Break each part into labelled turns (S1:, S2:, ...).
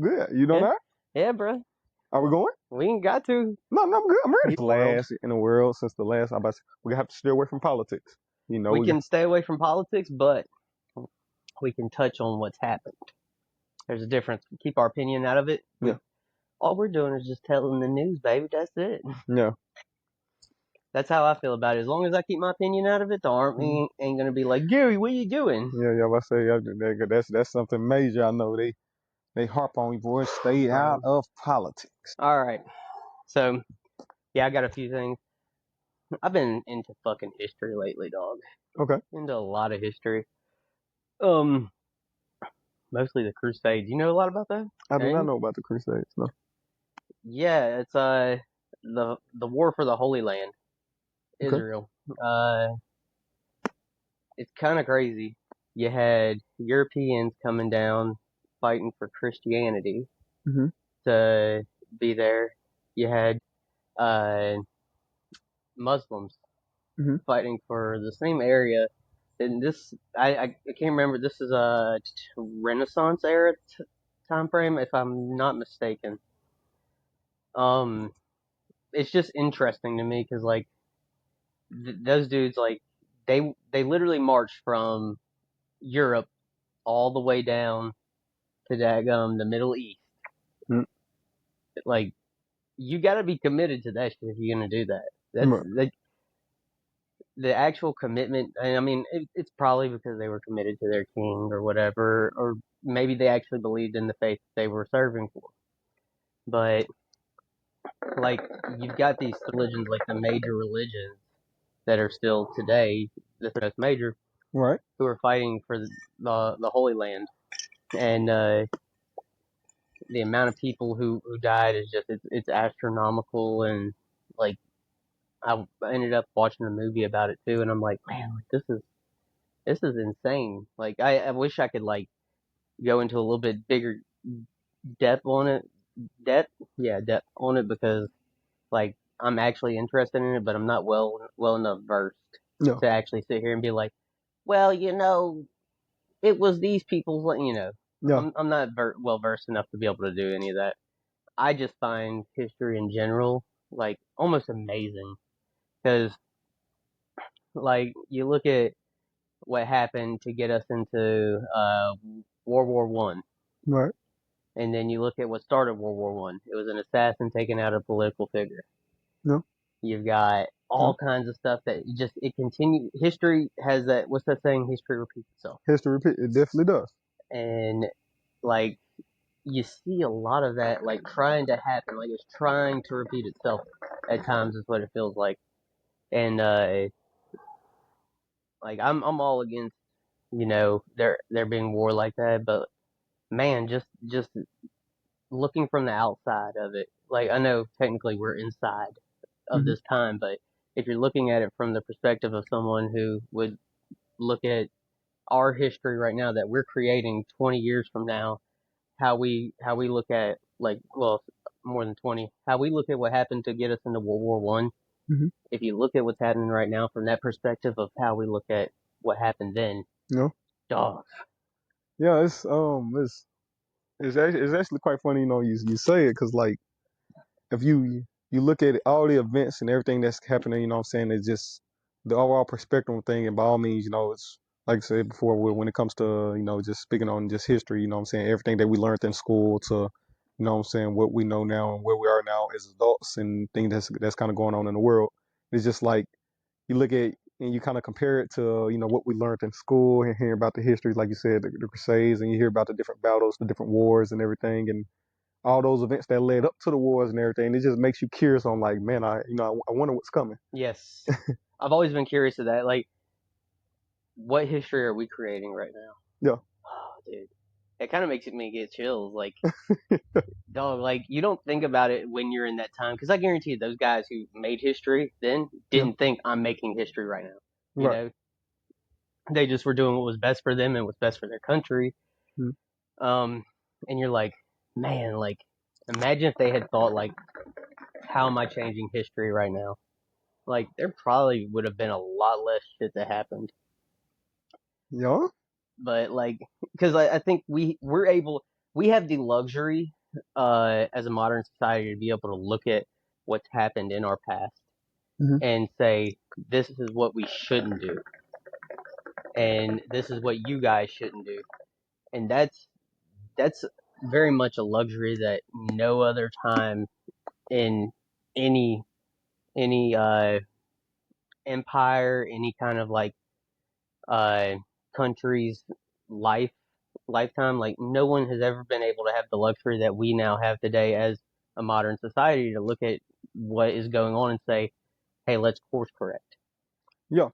S1: good. You know that?
S2: Yeah, bro.
S1: Are we going?
S2: We ain't got to.
S1: No, I'm good. I'm ready.
S2: World.
S1: Last in the world since the last. We have to stay away from politics. You know,
S2: We can stay away from politics, but we can touch on what's happened. There's a difference. Keep our opinion out of it.
S1: Yeah.
S2: All we're doing is just telling the news, baby. That's it.
S1: Yeah.
S2: That's how I feel about it. As long as I keep my opinion out of it, the army ain't gonna be like, Gary, what are you doing?
S1: Yeah. I say that's something major. I know they harp on you, boys. Stay out of politics.
S2: All right. So, yeah, I got a few things. I've been into fucking history lately, dog.
S1: Okay.
S2: Into a lot of history. Mostly the Crusades. You know a lot about that?
S1: I do not know about the Crusades. No.
S2: Yeah, it's the war for the Holy Land, Israel. It's kind of crazy. You had Europeans coming down fighting for Christianity to be there. You had Muslims fighting for the same area. And this, I can't remember. This is a Renaissance era time frame, if I'm not mistaken. It's just interesting to me because like those dudes, like they literally marched from Europe all the way down to the Middle East. Like you got to be committed to that shit if you're gonna do that. That's like the actual commitment. I mean, it's probably because they were committed to their king or whatever, or maybe they actually believed in the faith they were serving for. But like you've got these religions, like the major religions that are still today the most major,
S1: right?
S2: Who are fighting for the Holy Land, and the amount of people who died is just it's astronomical. And like I ended up watching a movie about it too, and I'm like, man, like this is insane. Like I wish I could like go into a little bit bigger depth on it. Depth on it because like I'm actually interested in it, but I'm not well enough versed to actually sit here and be like, well, you know, it was these people's, you know. I'm not well versed enough to be able to do any of that. I just find history in general like almost amazing because like you look at what happened to get us into World War One,
S1: right?
S2: And then you look at what started World War One. It was an assassin taking out a political figure.
S1: No.
S2: You've got all kinds of stuff that it continues. History has that. What's that saying? History repeats itself.
S1: It definitely does.
S2: And like you see a lot of that like trying to happen, like it's trying to repeat itself at times is what it feels like. And like I'm all against, you know, there being war like that, but man, just looking from the outside of it, like I know technically we're inside of this time, but if you're looking at it from the perspective of someone who would look at our history right now that we're creating 20 years from now, how we look at like, well, more than 20, how we look at what happened to get us into World War One. If you look at what's happening right now from that perspective of how we look at what happened then, dog.
S1: Yeah, it's actually quite funny, you know, you say it because like if you look at all the events and everything that's happening, you know what I'm saying, it's just the overall perspective thing, and by all means, you know, it's like I said before, when it comes to, you know, just speaking on just history, you know what I'm saying, everything that we learned in school to, you know what I'm saying, what we know now and where we are now as adults and things that's kind of going on in the world. It's just like you look at and you kind of compare it to, you know, what we learned in school and hear about the history, like you said, the Crusades, and you hear about the different battles, the different wars and everything, and all those events that led up to the wars and everything. It just makes you curious on like, man, I wonder what's coming.
S2: Yes. I've always been curious of that. Like, what history are we creating right now?
S1: Yeah.
S2: Oh, dude. It kind of makes me get chills. Like, dog, like, you don't think about it when you're in that time. Because I guarantee you, those guys who made history then didn't think I'm making history right now. You know? They just were doing what was best for them and what's best for their country. And you're like, man, like, imagine if they had thought, like, how am I changing history right now? Like, there probably would have been a lot less shit that happened.
S1: Yeah.
S2: But, like, because I think we're able, we have the luxury as a modern society to be able to look at what's happened in our past
S1: Hmm.
S2: and say this is what we shouldn't do and this is what you guys shouldn't do, and that's very much a luxury that no other time in any any empire, any kind of like uh country's life lifetime, like no one has ever been able to have the luxury that we now have today as a modern society to look at what is going on and say, hey, let's course correct.
S1: Yeah,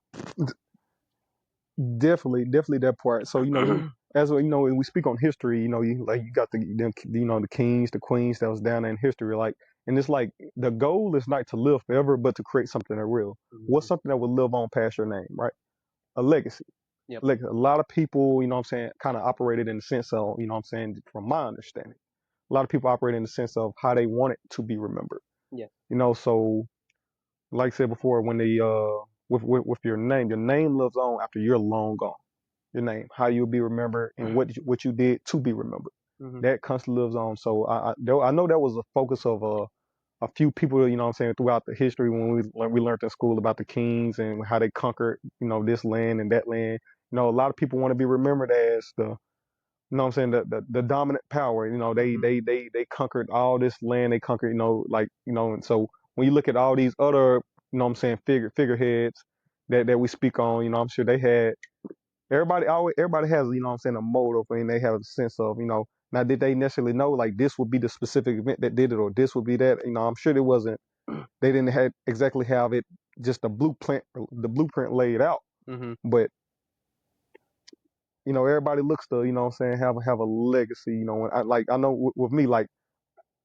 S1: definitely that part. So you as well, when we speak on history, you like you got the kings, the queens that was down there in history, like, and it's like the goal is not to live forever, but to create something that real. What's
S2: Hmm.
S1: something that will live on past your name, right? A legacy.
S2: Yep.
S1: Like a lot of people, what I'm saying, kind of operated in the sense of, what I'm saying, from my understanding, a lot of people operate in the sense of how they want it to be remembered.
S2: Yeah.
S1: So like I said before, when they with your name lives on after you're long gone. Your name, how you'll be remembered, and what you did to be remembered.
S2: Hmm.
S1: That constantly lives on. So I know that was a focus of a few people, what I'm saying, throughout the history when we learned in school about the kings and how they conquered, this land and that land. A lot of people want to be remembered as what I'm saying, the dominant power. They
S2: Hmm.
S1: they they they conquered all this land. They conquered, like, and so when you look at all these other, what I'm saying, figureheads that we speak on, I'm sure they had. Everybody has, what I'm saying, a motive, and they have a sense of, now did they necessarily know like this would be the specific event that did it, or this would be that? I'm sure it wasn't. They didn't have exactly have it just the blueprint laid out,
S2: Hmm.
S1: but everybody looks to, what I'm saying, have a legacy. When I know with me, like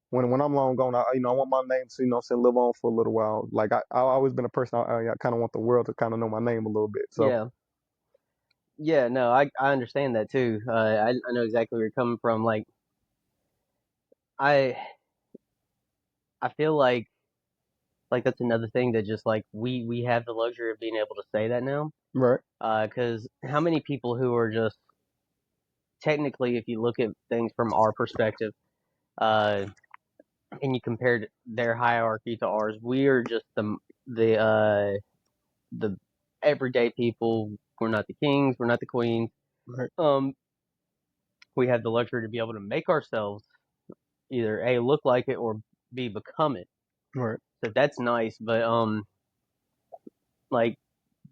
S1: when I'm long gone, I want my name to, what I'm saying, live on for a little while. Like I always been a person, I kind of want the world to kind of know my name a little bit. So
S2: Yeah. Yeah. No, I understand that too. I know exactly where you're coming from. Like I I feel like that's another thing that just like we have the luxury of being able to say that now.
S1: right,
S2: Because how many people who are just technically, if you look at things from our perspective, uh, and you compared their hierarchy to ours, we are just the everyday people. We're not the kings. We're not the queens.
S1: right,
S2: Um, we have the luxury to be able to make ourselves either a look like it or b become it.
S1: right.
S2: So that's nice. But like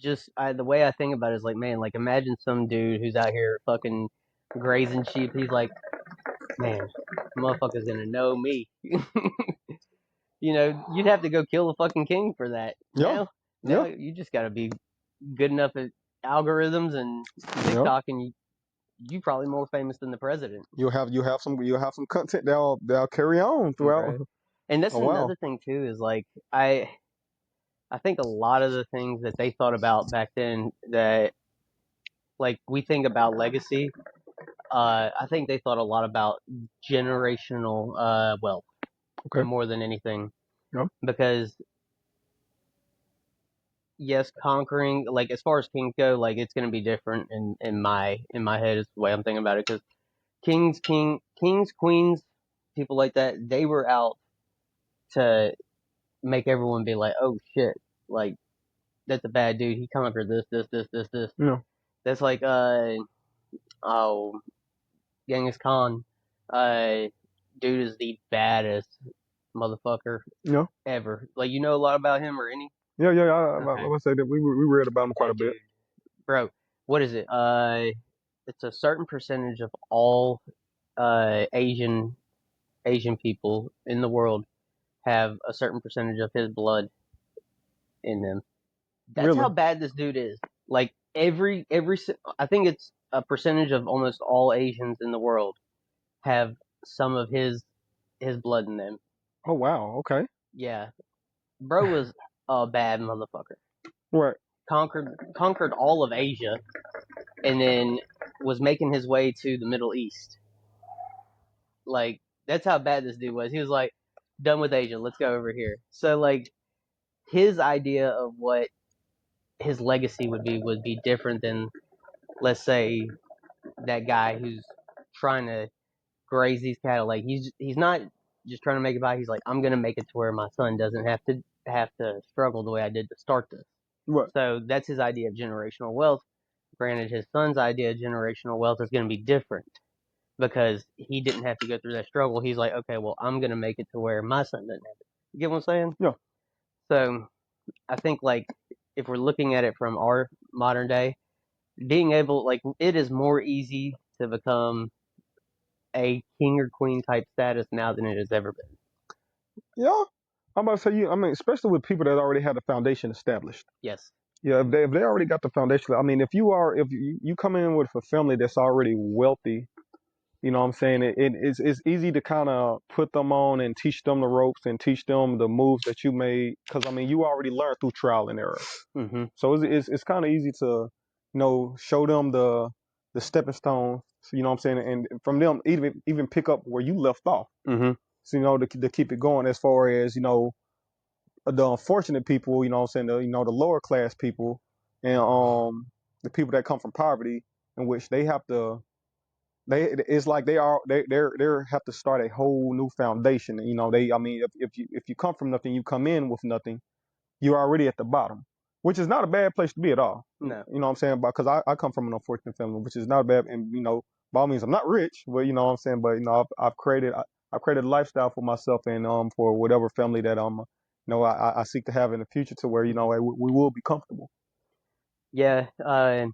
S2: just the way I think about it is like, man, like imagine some dude who's out here fucking grazing sheep. He's like, man, motherfucker's gonna know me. You'd have to go kill the fucking king for that.
S1: Yeah,
S2: Now
S1: yeah,
S2: you just gotta be good enough at algorithms and
S1: yeah.
S2: TikTok, and you probably more famous than the president,
S1: You'll have some content that'll carry on throughout
S2: bro. And that's
S1: a while.
S2: another thing too is like I think a lot of the things that they thought about back then that like we think about legacy, I think they thought a lot about generational wealth
S1: Okay.
S2: more than anything
S1: Yeah.
S2: because yes, conquering like as far as kings go, like it's gonna be different in my head is the way I'm thinking about it because kings, queens, people like that, they were out to make everyone be like, oh shit, like that's a bad dude. He conquered this.
S1: Yeah.
S2: That's like oh Genghis Khan, uh, dude is the baddest motherfucker
S1: Yeah.
S2: ever. Like you know a lot about him or any?
S1: Yeah. Yeah. I
S2: Okay,
S1: would say that we read about him quite a
S2: that
S1: bit.
S2: dude, bro. What is it? It's a certain percentage of all Asian people in the world have a certain percentage of his blood in them. That's how
S1: Really?
S2: bad this dude is. Like I think it's a percentage of almost all Asians in the world have some of his blood in them.
S1: Oh wow. Okay.
S2: Yeah, bro was a bad motherfucker.
S1: Right.
S2: Conquered all of Asia, and then was making his way to the Middle East. Like that's how bad this dude was. He was like, done with Asia, let's go over here. So like his idea of what his legacy would be different than let's say that guy who's trying to graze these cattle. Like he's not just trying to make it by. He's like, I'm gonna make it to where my son doesn't have to struggle the way I did to start this.
S1: Right.
S2: So that's his idea of generational wealth. Granted, his son's idea of generational wealth is going to be different because he didn't have to go through that struggle. He's like, okay, well, I'm going to make it to where my son doesn't have it. You get what I'm saying?
S1: Yeah.
S2: So I think, like, if we're looking at it from our modern day, being able, like, it is more easy to become a king or queen type status now than it has ever been.
S1: Yeah. I'm about to say you. I mean, especially with people that already have the foundation established.
S2: Yes.
S1: Yeah, if they already got the foundation. I mean, if you come in with a family that's already wealthy, you know what I'm saying? It's easy to kind of put them on and teach them the ropes and teach them the moves that you made. Because, I mean, you already learned through trial and error.
S2: Mm-hmm.
S1: So it's kind of easy to, show them the stepping stones, you know what I'm saying? And from them, even pick up where you left off.
S2: Mm-hmm.
S1: So, to keep it going as far as, the unfortunate people, you know what I'm saying, the lower class people and the people that come from poverty in which they have to it's like they have to start a whole new foundation. I mean, if you come from nothing, you come in with nothing, you're already at the bottom, which is not a bad place to be at all.
S2: No.
S1: You know what I'm saying? Because I come from an unfortunate family, which is not bad. And, by all means, I'm not rich, but you know what I'm saying? But, I've created a lifestyle for myself and for whatever family that I seek to have in the future to where, we will be comfortable.
S2: Yeah. I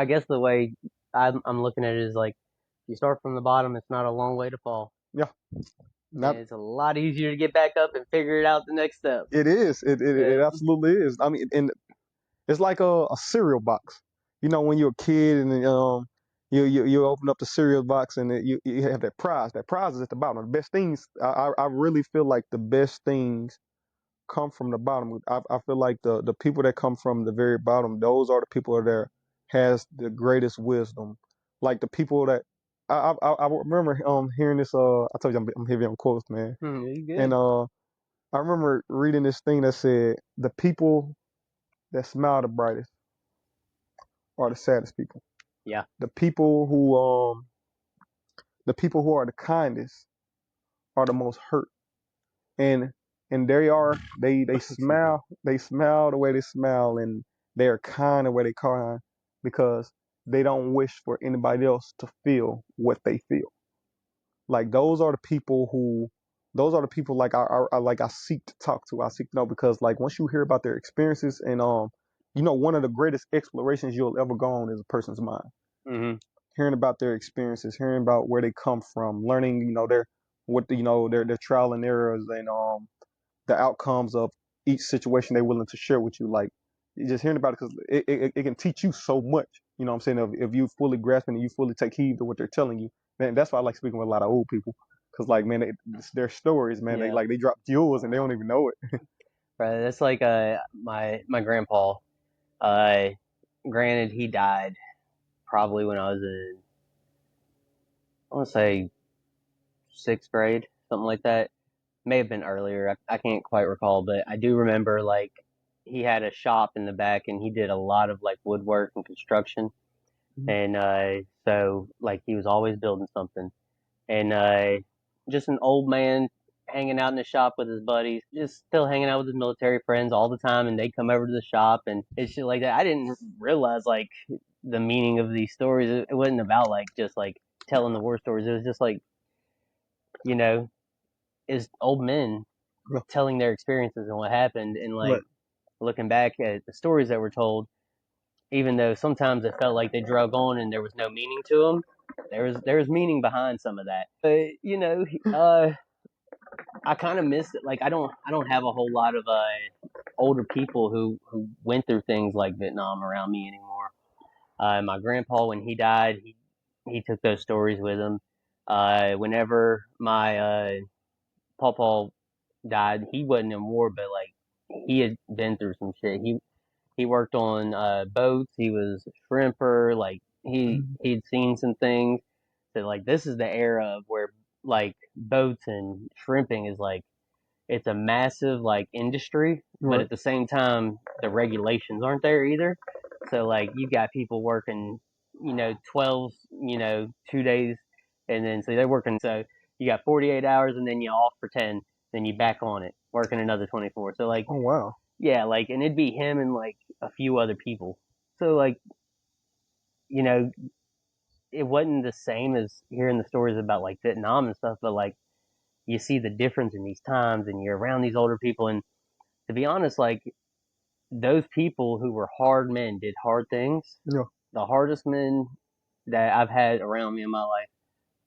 S2: guess the way I'm looking at it is like, if you start from the bottom, it's not a long way to fall.
S1: Yeah.
S2: And
S1: Not
S2: it's a lot easier to get back up and figure it out the next step.
S1: It is. It
S2: Yeah.
S1: absolutely is. I mean, and it's like a cereal box. When you're a kid and you open up the cereal box and you have that prize. That prize is at the bottom. The best things. I really feel like the best things come from the bottom. I feel like the people that come from the very bottom, those are the people that has the greatest wisdom. Like the people that I remember hearing this. I told you I'm heavy on quotes, man.
S2: You
S1: And
S2: good?
S1: I remember reading this thing that said the people that smile the brightest are the saddest people.
S2: Yeah.
S1: The people who are the kindest are the most hurt. And they are they smile the way they smile, and they are kind the way they kind because they don't wish for anybody else to feel what they feel. Like those are the people like I seek to talk to. I seek to know because like once you hear about their experiences and one of the greatest explorations you'll ever go on is a person's mind.
S2: Mm-hmm.
S1: Hearing about their experiences, hearing about where they come from, learning their trial and errors and the outcomes of each situation they're willing to share with you. Like just hearing about it because it can teach you so much. You know what I'm saying? If you fully grasp it and you fully take heed to what they're telling you, man, that's why I like speaking with a lot of old people because like man, their stories, man,
S2: Yeah.
S1: they drop jewels and they don't even know it.
S2: Right. That's like my grandpa. Uh, Granted, he died probably when I was in, I want to say, sixth grade, something like that. May have been earlier. I can't quite recall, but I do remember like he had a shop in the back and he did a lot of like woodwork and construction. And so like he was always building something. And just an old man hanging out in the shop with his buddies, just still hanging out with his military friends all the time. And they come over to the shop and it's shit like that. I didn't realize like the meaning of these stories. It wasn't about like just like telling the war stories. It was just like, you know, is old men
S1: Yeah,
S2: telling their experiences and what happened, and
S1: right.
S2: like looking back at the stories that were told, even though sometimes it felt like they drug on and there was no meaning to them, there was meaning behind some of that. But I kind of miss it. Like I don't have a whole lot of older people who went through things like Vietnam around me anymore. My grandpa, when he died, he took those stories with him. Whenever my pawpaw died, he wasn't in war, but like he had been through some shit. He worked on boats. He was a shrimper. Like he'd seen some things. So like this is the era of where like boats and shrimping is like it's a massive like industry, but
S1: Right.
S2: at the same time the regulations aren't there either. So like you've got people working, 12, 2 days And then so they're working. So you got 48 hours, and then you off for 10, then you back on it, working another 24. So like
S1: Oh wow.
S2: yeah, like and it'd be him and like a few other people. So like you know it wasn't the same as hearing the stories about like Vietnam and stuff, but like you see the difference in these times, and you're around these older people, and to be honest, like those people who were hard men did hard things.
S1: Yeah.
S2: The hardest men that I've had around me in my life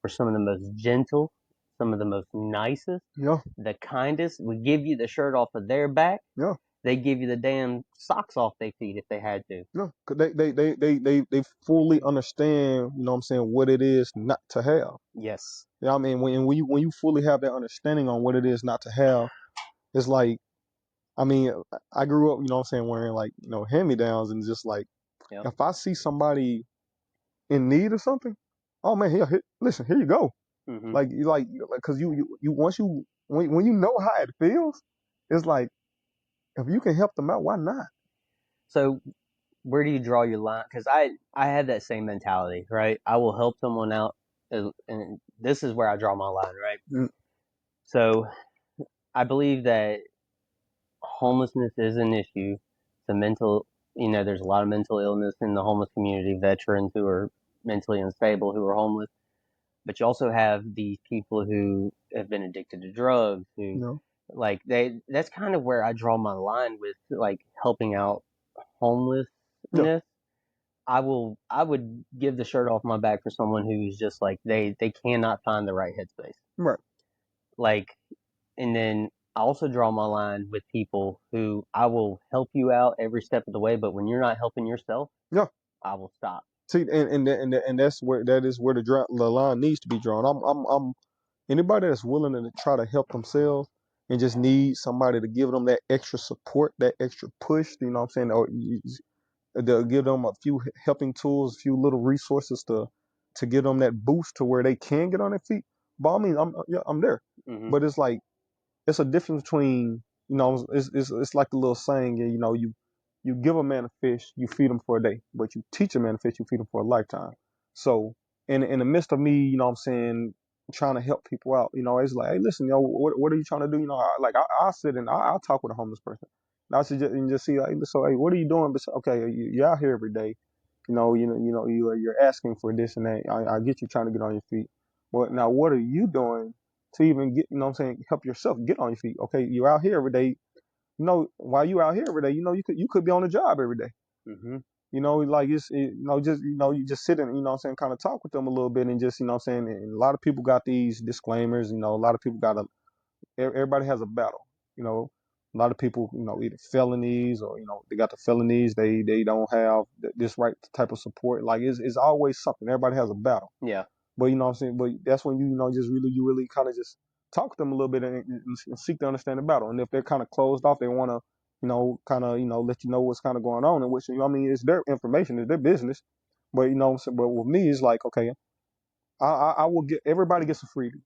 S2: were some of the most gentle, some of the most nicest,
S1: Yeah.
S2: the kindest. Would give you the shirt off of their back.
S1: Yeah.
S2: They give you the damn socks off their feet if they had to.
S1: Yeah. 'Cause they fully understand, you know what I'm saying, what it is not to have.
S2: Yes.
S1: You know what I mean? When you fully have that understanding on what it is not to have, it's like, I mean, I grew up, you know what I'm saying, wearing like, you know, hand me downs, and just like
S2: Yep.
S1: if I see somebody in need of something, oh man, here, listen, here you go.
S2: Mhm.
S1: Like cause you once you when you know how it feels, it's like if you can help them out, why not?
S2: So where do you draw your line? Because I have that same mentality, right? I will help someone out, and this is where I draw my line, right?
S1: Mm,
S2: So I believe that homelessness is an issue. The mental, there's a lot of mental illness in the homeless community. Veterans who are mentally unstable who are homeless, but you also have these people who have been addicted to drugs who
S1: you know,
S2: like they that's kind of where I draw my line with like helping out
S1: yeah,
S2: homelessness. I would give the shirt off my back for someone who's just like they cannot find the right headspace.
S1: right,
S2: Like and then I also draw my line with people who I will help you out every step of the way, but when you're not helping yourself,
S1: yeah.
S2: I will stop.
S1: See, and that's where that is where the line needs to be drawn. I'm anybody that's willing to try to help themselves and just need somebody to give them that extra support, that extra push. You know what I'm saying? Or they'll give them a few helping tools, a few little resources to give them that boost to where they can get on their feet. By all means, I'm there.
S2: Hmm.
S1: But it's like it's a difference between, you know, it's like the little saying, you know, you give a man a fish, you feed him for a day, but you teach a man a fish, you feed him for a lifetime. So in the midst of me, you know what I'm saying, trying to help people out, you know, it's like, hey, listen, yo, what are you trying to do? You know, I'll sit and I'll talk with a homeless person. And I should just see, like, so, hey, what are you doing? Okay, you're out here every day. You're asking for this and that. I get you trying to get on your feet. But now, what are you doing to even get, you know what I'm saying, help yourself get on your feet? Okay, you're out here every day. You know, while you out here every day, you know, you could be on the job every day.
S2: Hmm.
S1: You know, like just you just sit and, you know what I'm saying, kind of talk with them a little bit, and just, you know what I'm saying, and a lot of people got these disclaimers. You know, a lot of people got everybody has a battle. You know, a lot of people, you know, either felonies, or, you know, they got the felonies. They don't have this right type of support. Like it's always something. Everybody has a battle.
S2: Yeah.
S1: But you know what I'm saying. But that's when you know just really you really kind of just talk to them a little bit, and seek to understand the battle. And if they're kind of closed off, they want to, you know, kind of, you know, let you know what's kind of going on. And which, you know, I mean, it's their information, it's their business. But you know what I'm saying. But with me, it's like, okay, I will get, everybody gets a freebie.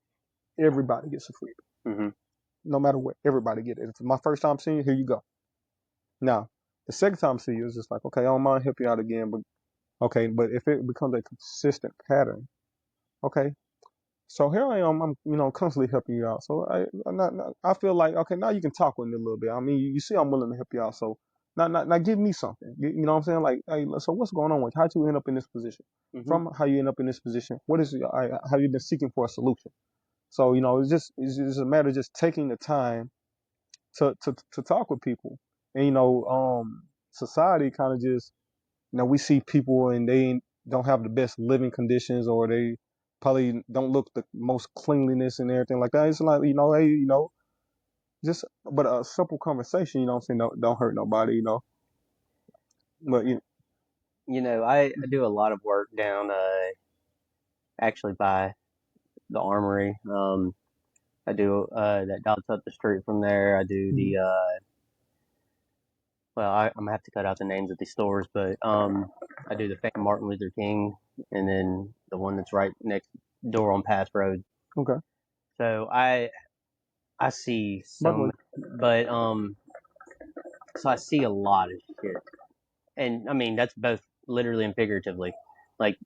S1: Everybody gets a freebie,
S2: Hmm.
S1: no matter what. Everybody get it. If it's my first time seeing you, here you go. Now, the second time I see you, it's just like, okay, I don't mind helping you out again, but okay, but if it becomes a consistent pattern, okay. So here I am, I'm, you know, constantly helping you out. So I feel like, okay, now you can talk with me a little bit. I mean, you see, I'm willing to help you out. So now give me something. You know what I'm saying? Like, hey, so what's going on with you? How'd you end up in this position?
S2: Hmm.
S1: From how you end up in this position, what is how you been seeking for a solution? So, you know, it's just a matter of just taking the time to talk with people. And, you know, society kind of just, you know, we see people and they don't have the best living conditions, or they probably don't look the most cleanliness and everything like that. It's like, you know, hey, you know, just, but a simple conversation, you know what I'm saying, don't hurt nobody, you know. But you
S2: I do a lot of work down actually by the armory. I do that dots up the street from there. I do
S1: mhm,
S2: the I'm gonna have to cut out the names of these stores, but I do the famous Martin Luther King, and then the one that's right next door on Pass Road.
S1: okay,
S2: So I see
S1: by the way,
S2: some, but so I see a lot of shit, and I mean that's both literally and figuratively. Like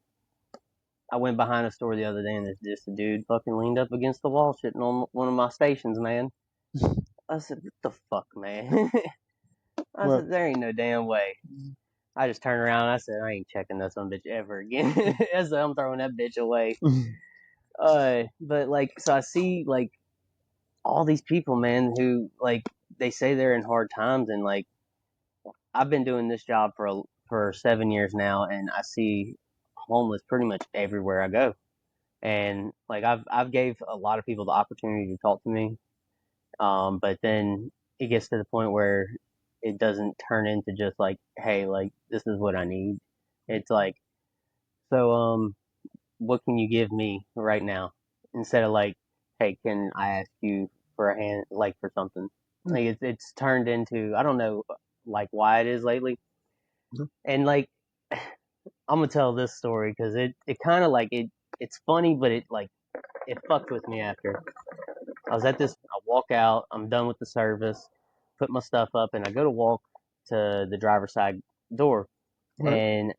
S2: I went behind a store the other day and this dude fucking leaned up against the wall shitting on one of my stations, man. I said, what the fuck, man? I
S1: Well,
S2: said, there ain't no damn way. I just turned around and I said, I ain't checking that son bitch ever again. I said, I'm throwing that bitch away. But like, so I see like all these people, man, who like they say they're in hard times, and like I've been doing this job for 7 years now, and I see homeless pretty much everywhere I go. And like I've gave a lot of people the opportunity to talk to me, but then it gets to the point where it doesn't turn into just like, hey, like this is what I need. It's like, so what can you give me right now? Instead of like, hey, can I ask you for a hand, like for something? Like it's turned into, I don't know, like why it is lately. And like I'm gonna tell this story because it kind of like it's funny, but it like it fucked with me after. I was at this. I walk out. I'm done with the service. Put my stuff up, and I go to walk to the driver's side door.
S1: right,
S2: And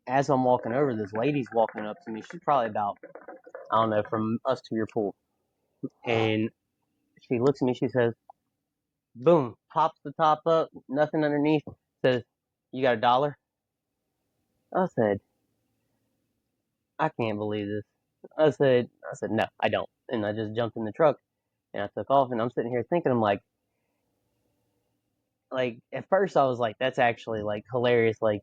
S2: as I'm walking over, this lady's walking up to me. She's probably about, I don't know, from us to your pool. And she looks at me. She says, "Boom!" Pops the top up. Nothing underneath. Says, "You got $1?" I said, "I can't believe this." I said, "No, I don't." And I just jumped in the truck and I took off. And I'm sitting here thinking, I'm like at first I was like, that's actually like hilarious. Like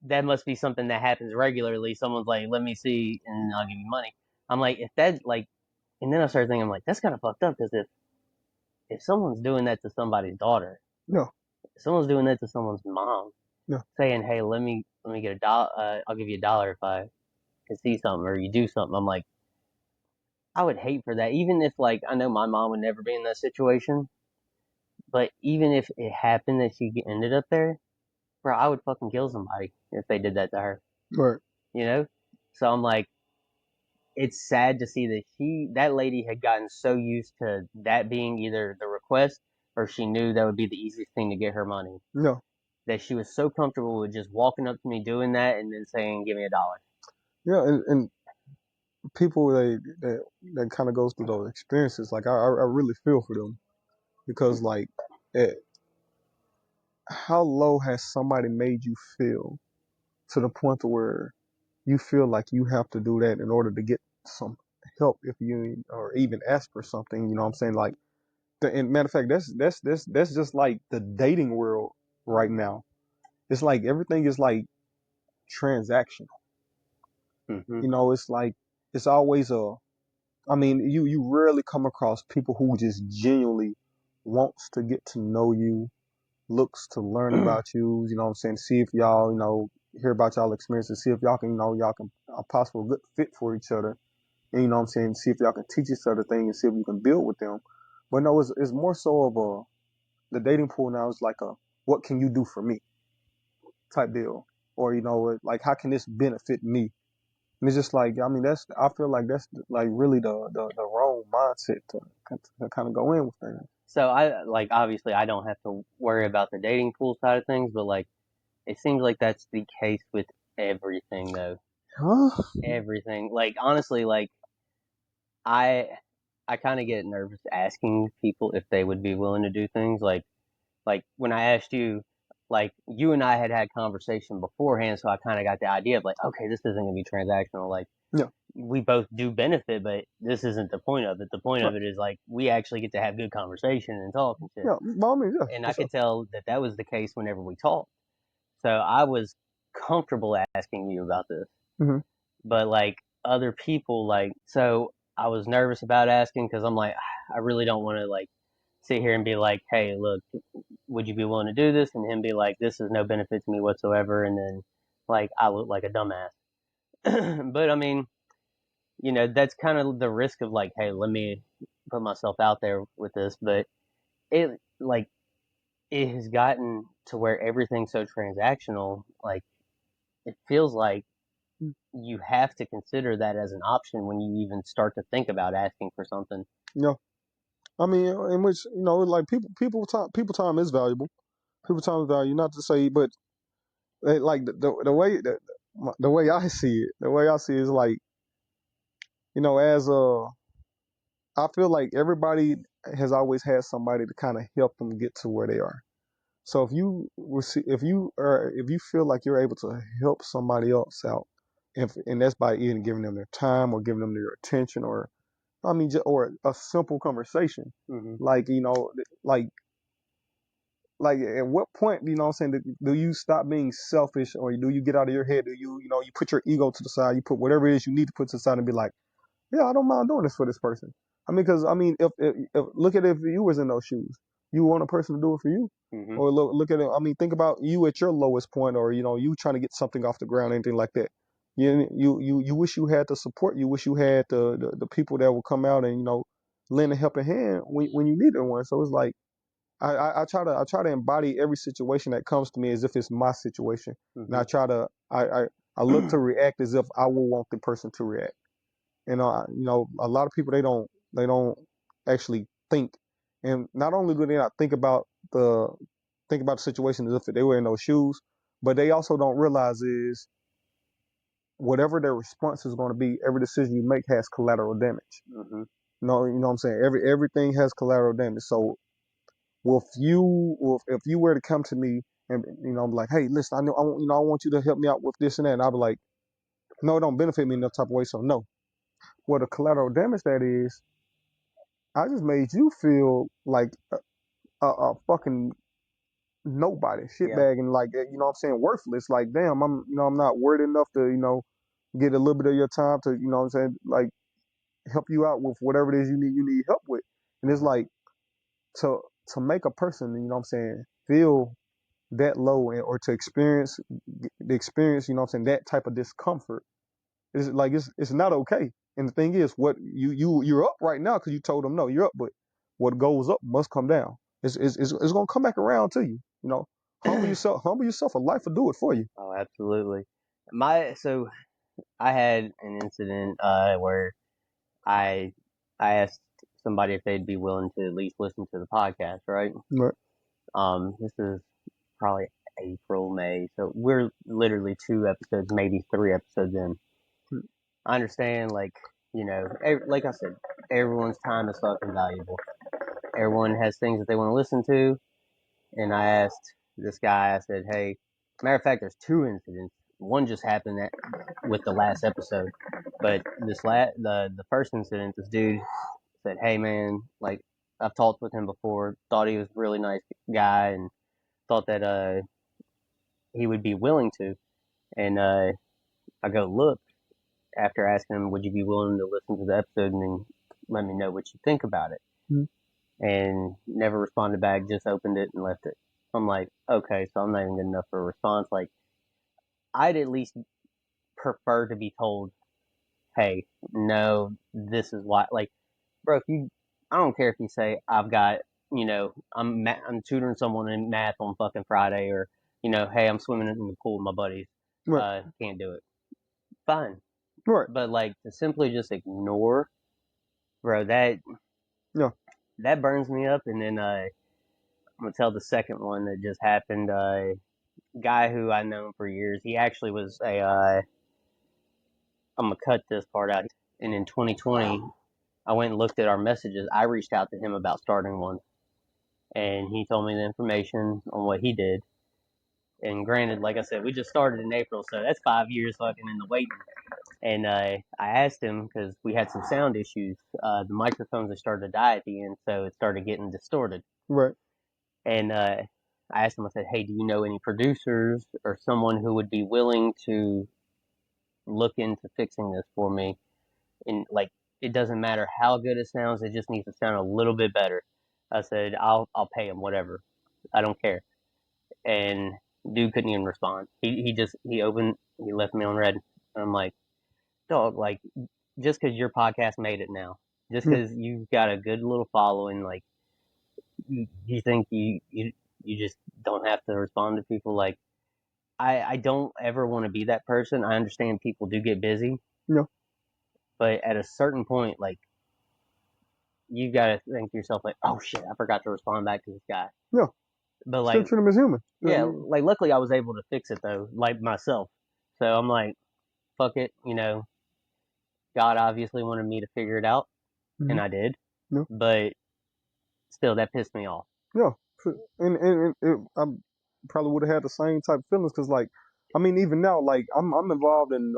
S2: that must be something that happens regularly. Someone's like, let me see, and I'll give you money. I'm like, if that like, and then I started thinking, I'm like, that's kind of fucked up because if someone's doing that to somebody's daughter,
S1: no,
S2: if someone's doing that to someone's mom,
S1: no,
S2: saying, hey, let me get $1, I'll give you $1 if I can see something or you do something. I'm like, I would hate for that, even if like I know my mom would never be in that situation, but even if it happened that she ended up there, bro, I would fucking kill somebody if they did that to her.
S1: right,
S2: You know? So I'm like, it's sad to see that that lady had gotten so used to that being either the request or she knew that would be the easiest thing to get her money.
S1: no,
S2: That she was so comfortable with just walking up to me doing that and then saying, give me $1.
S1: yeah, and people that kind of goes through those experiences, like I really feel for them because like, it, how low has somebody made you feel to the point to where you feel like you have to do that in order to get some help if you or even ask for something. You know what I'm saying? Like, and matter of fact, that's just like the dating world right now. It's like everything is like transactional.
S2: Mm-hmm.
S1: You know, it's like it's always a. I mean, you rarely come across people who just genuinely wants to get to know you, looks to learn about you. You know what I'm saying? See if y'all, hear about y'all experiences. See if y'all can, y'all can a possible good fit for each other. And you know what I'm saying? See if y'all can teach each other things and see if you can build with them. But no, it's more so of a the dating pool now is like a what can you do for me type deal, or like how can this benefit me? And it's just like I mean that's I feel like that's like really the wrong mindset to kind of go in with things.
S2: So I like obviously I don't have to worry about the dating pool side of things, but like it seems like that's the case with everything though.
S1: Huh?
S2: Everything. Like honestly, like I I kind of get nervous asking people if they would be willing to do things like when I asked you, like you and I had conversation beforehand, so I kind of got the idea of like, okay, this isn't gonna be transactional. Like
S1: Yeah.
S2: we both do benefit, but this isn't the point of it. The point
S1: Right.
S2: of it is like we actually get to have good conversation and talk and shit.
S1: Yeah. By all means, yeah,
S2: And
S1: for
S2: I
S1: sure.
S2: could tell that that was the case whenever we talked. So I was comfortable asking you about this,
S1: Hmm.
S2: but like other people, like so I was nervous about asking because I'm like, I really don't want to like sit here and be like, hey, look, would you be willing to do this? And him be like, this is no benefit to me whatsoever. And then like I look like a dumbass. But I mean, that's kind of the risk of like, hey, let me put myself out there with this. But it like it has gotten to where everything's so transactional. Like it feels like you have to consider that as an option when you even start to think about asking for something.
S1: Yeah. I mean, in which like people time is valuable. People time is valuable. Not to say, but like the way that. the way I see it, is like, as I feel like everybody has always had somebody to kind of help them get to where they are. So if you feel like you're able to help somebody else out, and that's by either giving them their time or giving them your attention, or I mean, or a simple conversation,
S2: Mm-hmm.
S1: like like at what point, what I'm saying, do you stop being selfish, or do you get out of your head? Do you put your ego to the side, you put whatever it is you need to put to the side and be like, yeah, I don't mind doing this for this person. I mean, because I mean, if look at it, if you was in those shoes, you want a person to do it for you,
S2: Mm-hmm.
S1: or look at it. I mean, think about you at your lowest point, or you trying to get something off the ground, anything like that. You wish you had the support. You wish you had the people that will come out and lend a helping hand when you needed one. So it's like I try to embody every situation that comes to me as if it's my situation, and
S2: Mm-hmm.
S1: I look to react as if I will want the person to react. A lot of people they don't actually think, and not only do they not think about the situation as if they were in those shoes, but they also don't realize is whatever their response is going to be, every decision you make has collateral damage.
S2: Mm-hmm.
S1: No, you know what I'm saying? Everything has collateral damage. So if you were to come to me and I'm like, hey, listen, I want you to help me out with this and that, and I'll be like, no, it don't benefit me in no type of way, so no. Well, the collateral damage that is, I just made you feel like a fucking nobody,
S2: Yeah.
S1: shitbag, and like what I'm saying, worthless. Like, damn, I'm not worthy enough to get a little bit of your time to what I'm saying, like help you out with whatever it is you need help with. And it's
S2: Mm-hmm.
S1: like to to make a person, what I'm saying, feel that low, or to experience what I'm saying, that type of discomfort. It's like it's not okay. And the thing is, what you're up right now because you told them no, you're up, but what goes up must come down. It's gonna come back around to you. Humble yourself. Humble yourself. A life will do it for you.
S2: Oh, absolutely. So I had an incident where I I asked somebody if they'd be willing to at least listen to the podcast, right?
S1: Right.
S2: This is probably April, May, so we're literally 2 episodes, maybe 3 episodes in. I understand, like, like I said, everyone's time is fucking valuable. Everyone has things that they want to listen to, and I asked this guy. I said, "Hey, matter of fact, there's 2 incidents. One just happened with the last episode, but the first incident, this dude said, "Hey, man, like I've talked with him before. Thought he was a really nice guy, and thought that he would be willing to." And I go look after asking him, "Would you be willing to listen to the episode and then let me know what you think about it?"
S1: Mm-hmm.
S2: And never responded back. Just opened it and left it. I'm like, okay, so I'm not even good enough for a response. Like, I'd at least prefer to be told, "Hey, no, this is why." Like, bro, I don't care if you say I've got, I'm tutoring someone in math on fucking Friday, or hey, I'm swimming in the pool with my buddies.
S1: Right.
S2: Can't do it. Fine,
S1: Right.
S2: but like to simply just ignore, bro,
S1: Yeah.
S2: that burns me up. And then I'm gonna tell the second one that just happened. Guy who I known for years. He actually was a. I'm gonna cut this part out. And in 2020, I went and looked at our messages. I reached out to him about starting one, and he told me the information on what he did. And granted, like I said, we just started in April, so that's 5 years fucking in the waiting. And I asked him because we had some sound issues. The microphones had started to die at the end, so it started getting distorted.
S1: Right.
S2: And I asked him, I said, "Hey, do you know any producers or someone who would be willing to look into fixing this for me?" And like, it doesn't matter how good it sounds; it just needs to sound a little bit better. I said, "I'll pay him whatever. I don't care." And dude couldn't even respond. He left me on red. And I'm like, dog, like just because your podcast made it now, just
S1: Yeah.
S2: because you've got a good little following, like you think you just don't have to respond to people. Like I don't ever want to be that person. I understand people do get busy,
S1: Yeah.
S2: but at a certain point, like you got to think to yourself, like, oh shit, I forgot to respond back to this guy.
S1: Yeah.
S2: But
S1: Still
S2: like,
S1: treat them as human.
S2: yeah, like luckily I was able to fix it though, like myself. So I'm like, fuck it, God obviously wanted me to figure it out,
S1: Hmm.
S2: and I did.
S1: Yeah,
S2: But still, that pissed me off.
S1: yeah. And I probably would have had the same type of feelings because, like, I mean, even now, like, I'm involved in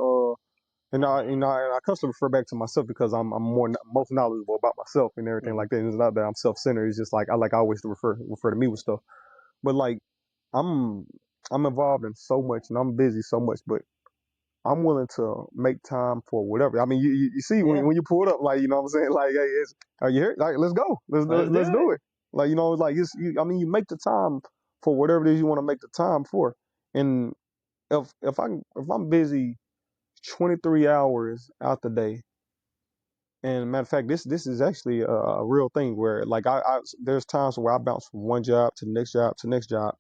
S1: and I constantly refer back to myself because I'm most knowledgeable about myself and everything
S2: Hmm.
S1: like that. And it's not that I'm self centered. It's just like I always refer to me with stuff. But like I'm I'm involved in so much and I'm busy so much, but I'm willing to make time for whatever. I mean, you see
S2: Yeah,
S1: when you pull it up, like you know what I'm saying, like hey, are you here? Like let's go,
S2: let's
S1: let's
S2: do
S1: do
S2: it.
S1: it. Like like I mean, you make the time for whatever it is you want to make the time for. And if I'm busy 23 hours out the day. And matter of fact, this is actually a real thing where like there's times where I bounce from one job to the next job to the next job,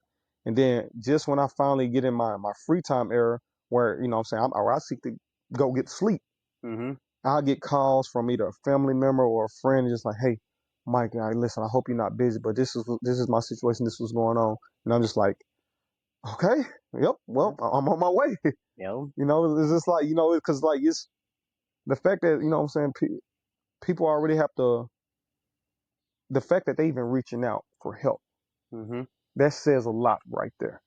S1: and then just when I finally get in my free time era where you know what I'm saying or I seek to go get sleep,
S2: Hmm.
S1: I'll get calls from either a family member or a friend just like, hey, Mike, listen, I hope you're not busy, but this is my situation, this was going on, and I'm just like, okay, yep, well, I'm on my way.
S2: Yo.
S1: You know, it's just like because like it's the fact that you know what I'm saying people already have the fact that they even reaching out for help,
S2: Hmm.
S1: that says a lot right there.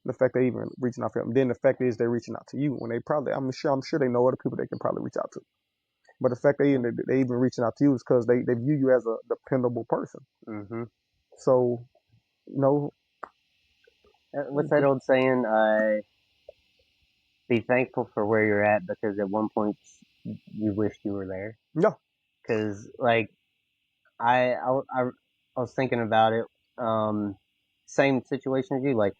S1: The fact they even reaching out for help. And then the fact is they're reaching out to you when they probably I'm sure they know other people they can probably reach out to. But the fact they even reaching out to you is because they view you as a dependable person.
S2: Hmm.
S1: So you know,
S2: What's that old saying? Be thankful for where you're at because at one point you wished you were there.
S1: yeah,
S2: Because like I was thinking about it. Um, Same situation as you. Like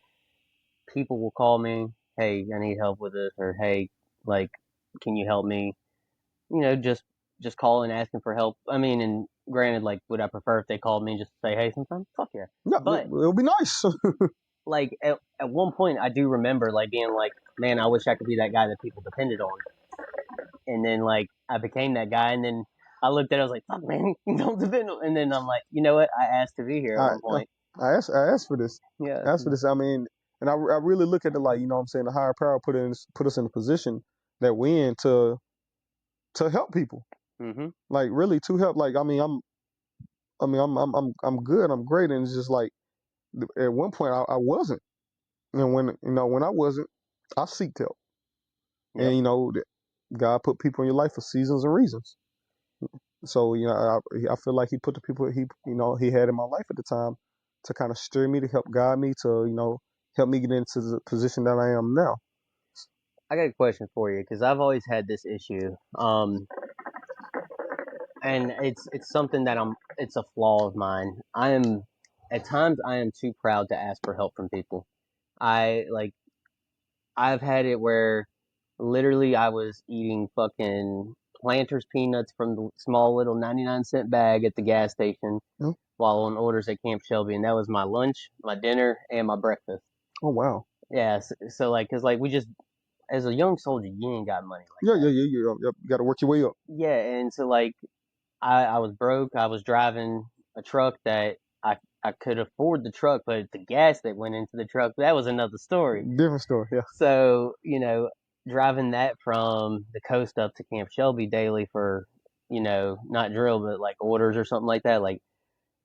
S2: people will call me, hey, I need help with this, or hey, like, can you help me? Just calling asking for help. I mean, and granted, like, would I prefer if they called me just to say hey sometimes? Fuck yeah.
S1: yeah,
S2: But
S1: it'll be nice.
S2: like at one point, I do remember like being like, man, I wish I could be that guy that people depended on. And then like I became that guy, and then I looked at it, I was like, fuck, man, don't depend on. And then I'm like, you know what? I asked to be here at
S1: I
S2: one point.
S1: I asked for this.
S2: Yeah.
S1: I asked for this. I mean, and I really look at it like you know what I'm saying the higher power put us in a position that we in to help people.
S2: Mm-hmm.
S1: Like really to help. Like I'm good. I'm great. And it's just like at one point I wasn't, and when I wasn't, I seeked help. And
S2: Yep.
S1: God put people in your life for seasons and reasons. So I feel like He put the people He had in my life at the time to kind of steer me, to help guide me, to help me get into the position that I am now.
S2: I got a question for you because I've always had this issue. And it's something that it's a flaw of mine. At times I am too proud to ask for help from people. I like I've had it where literally I was eating fucking Planters peanuts from the small little 99-cent bag at the gas station
S1: Hmm?
S2: while on orders at Camp Shelby, and that was my lunch, my dinner, and my breakfast.
S1: Oh wow.
S2: Yeah, so like, cause like we just as a young soldier, you ain't got money like
S1: Yeah,
S2: that.
S1: yeah, yeah, yeah. Yep. You got to work your way up.
S2: Yeah, and so like I was broke. I was driving a truck that I could afford the truck, but the gas that went into the truck, that was another story.
S1: Different story. Yeah.
S2: So, driving that from the coast up to Camp Shelby daily for, not drill, but like orders or something like that, like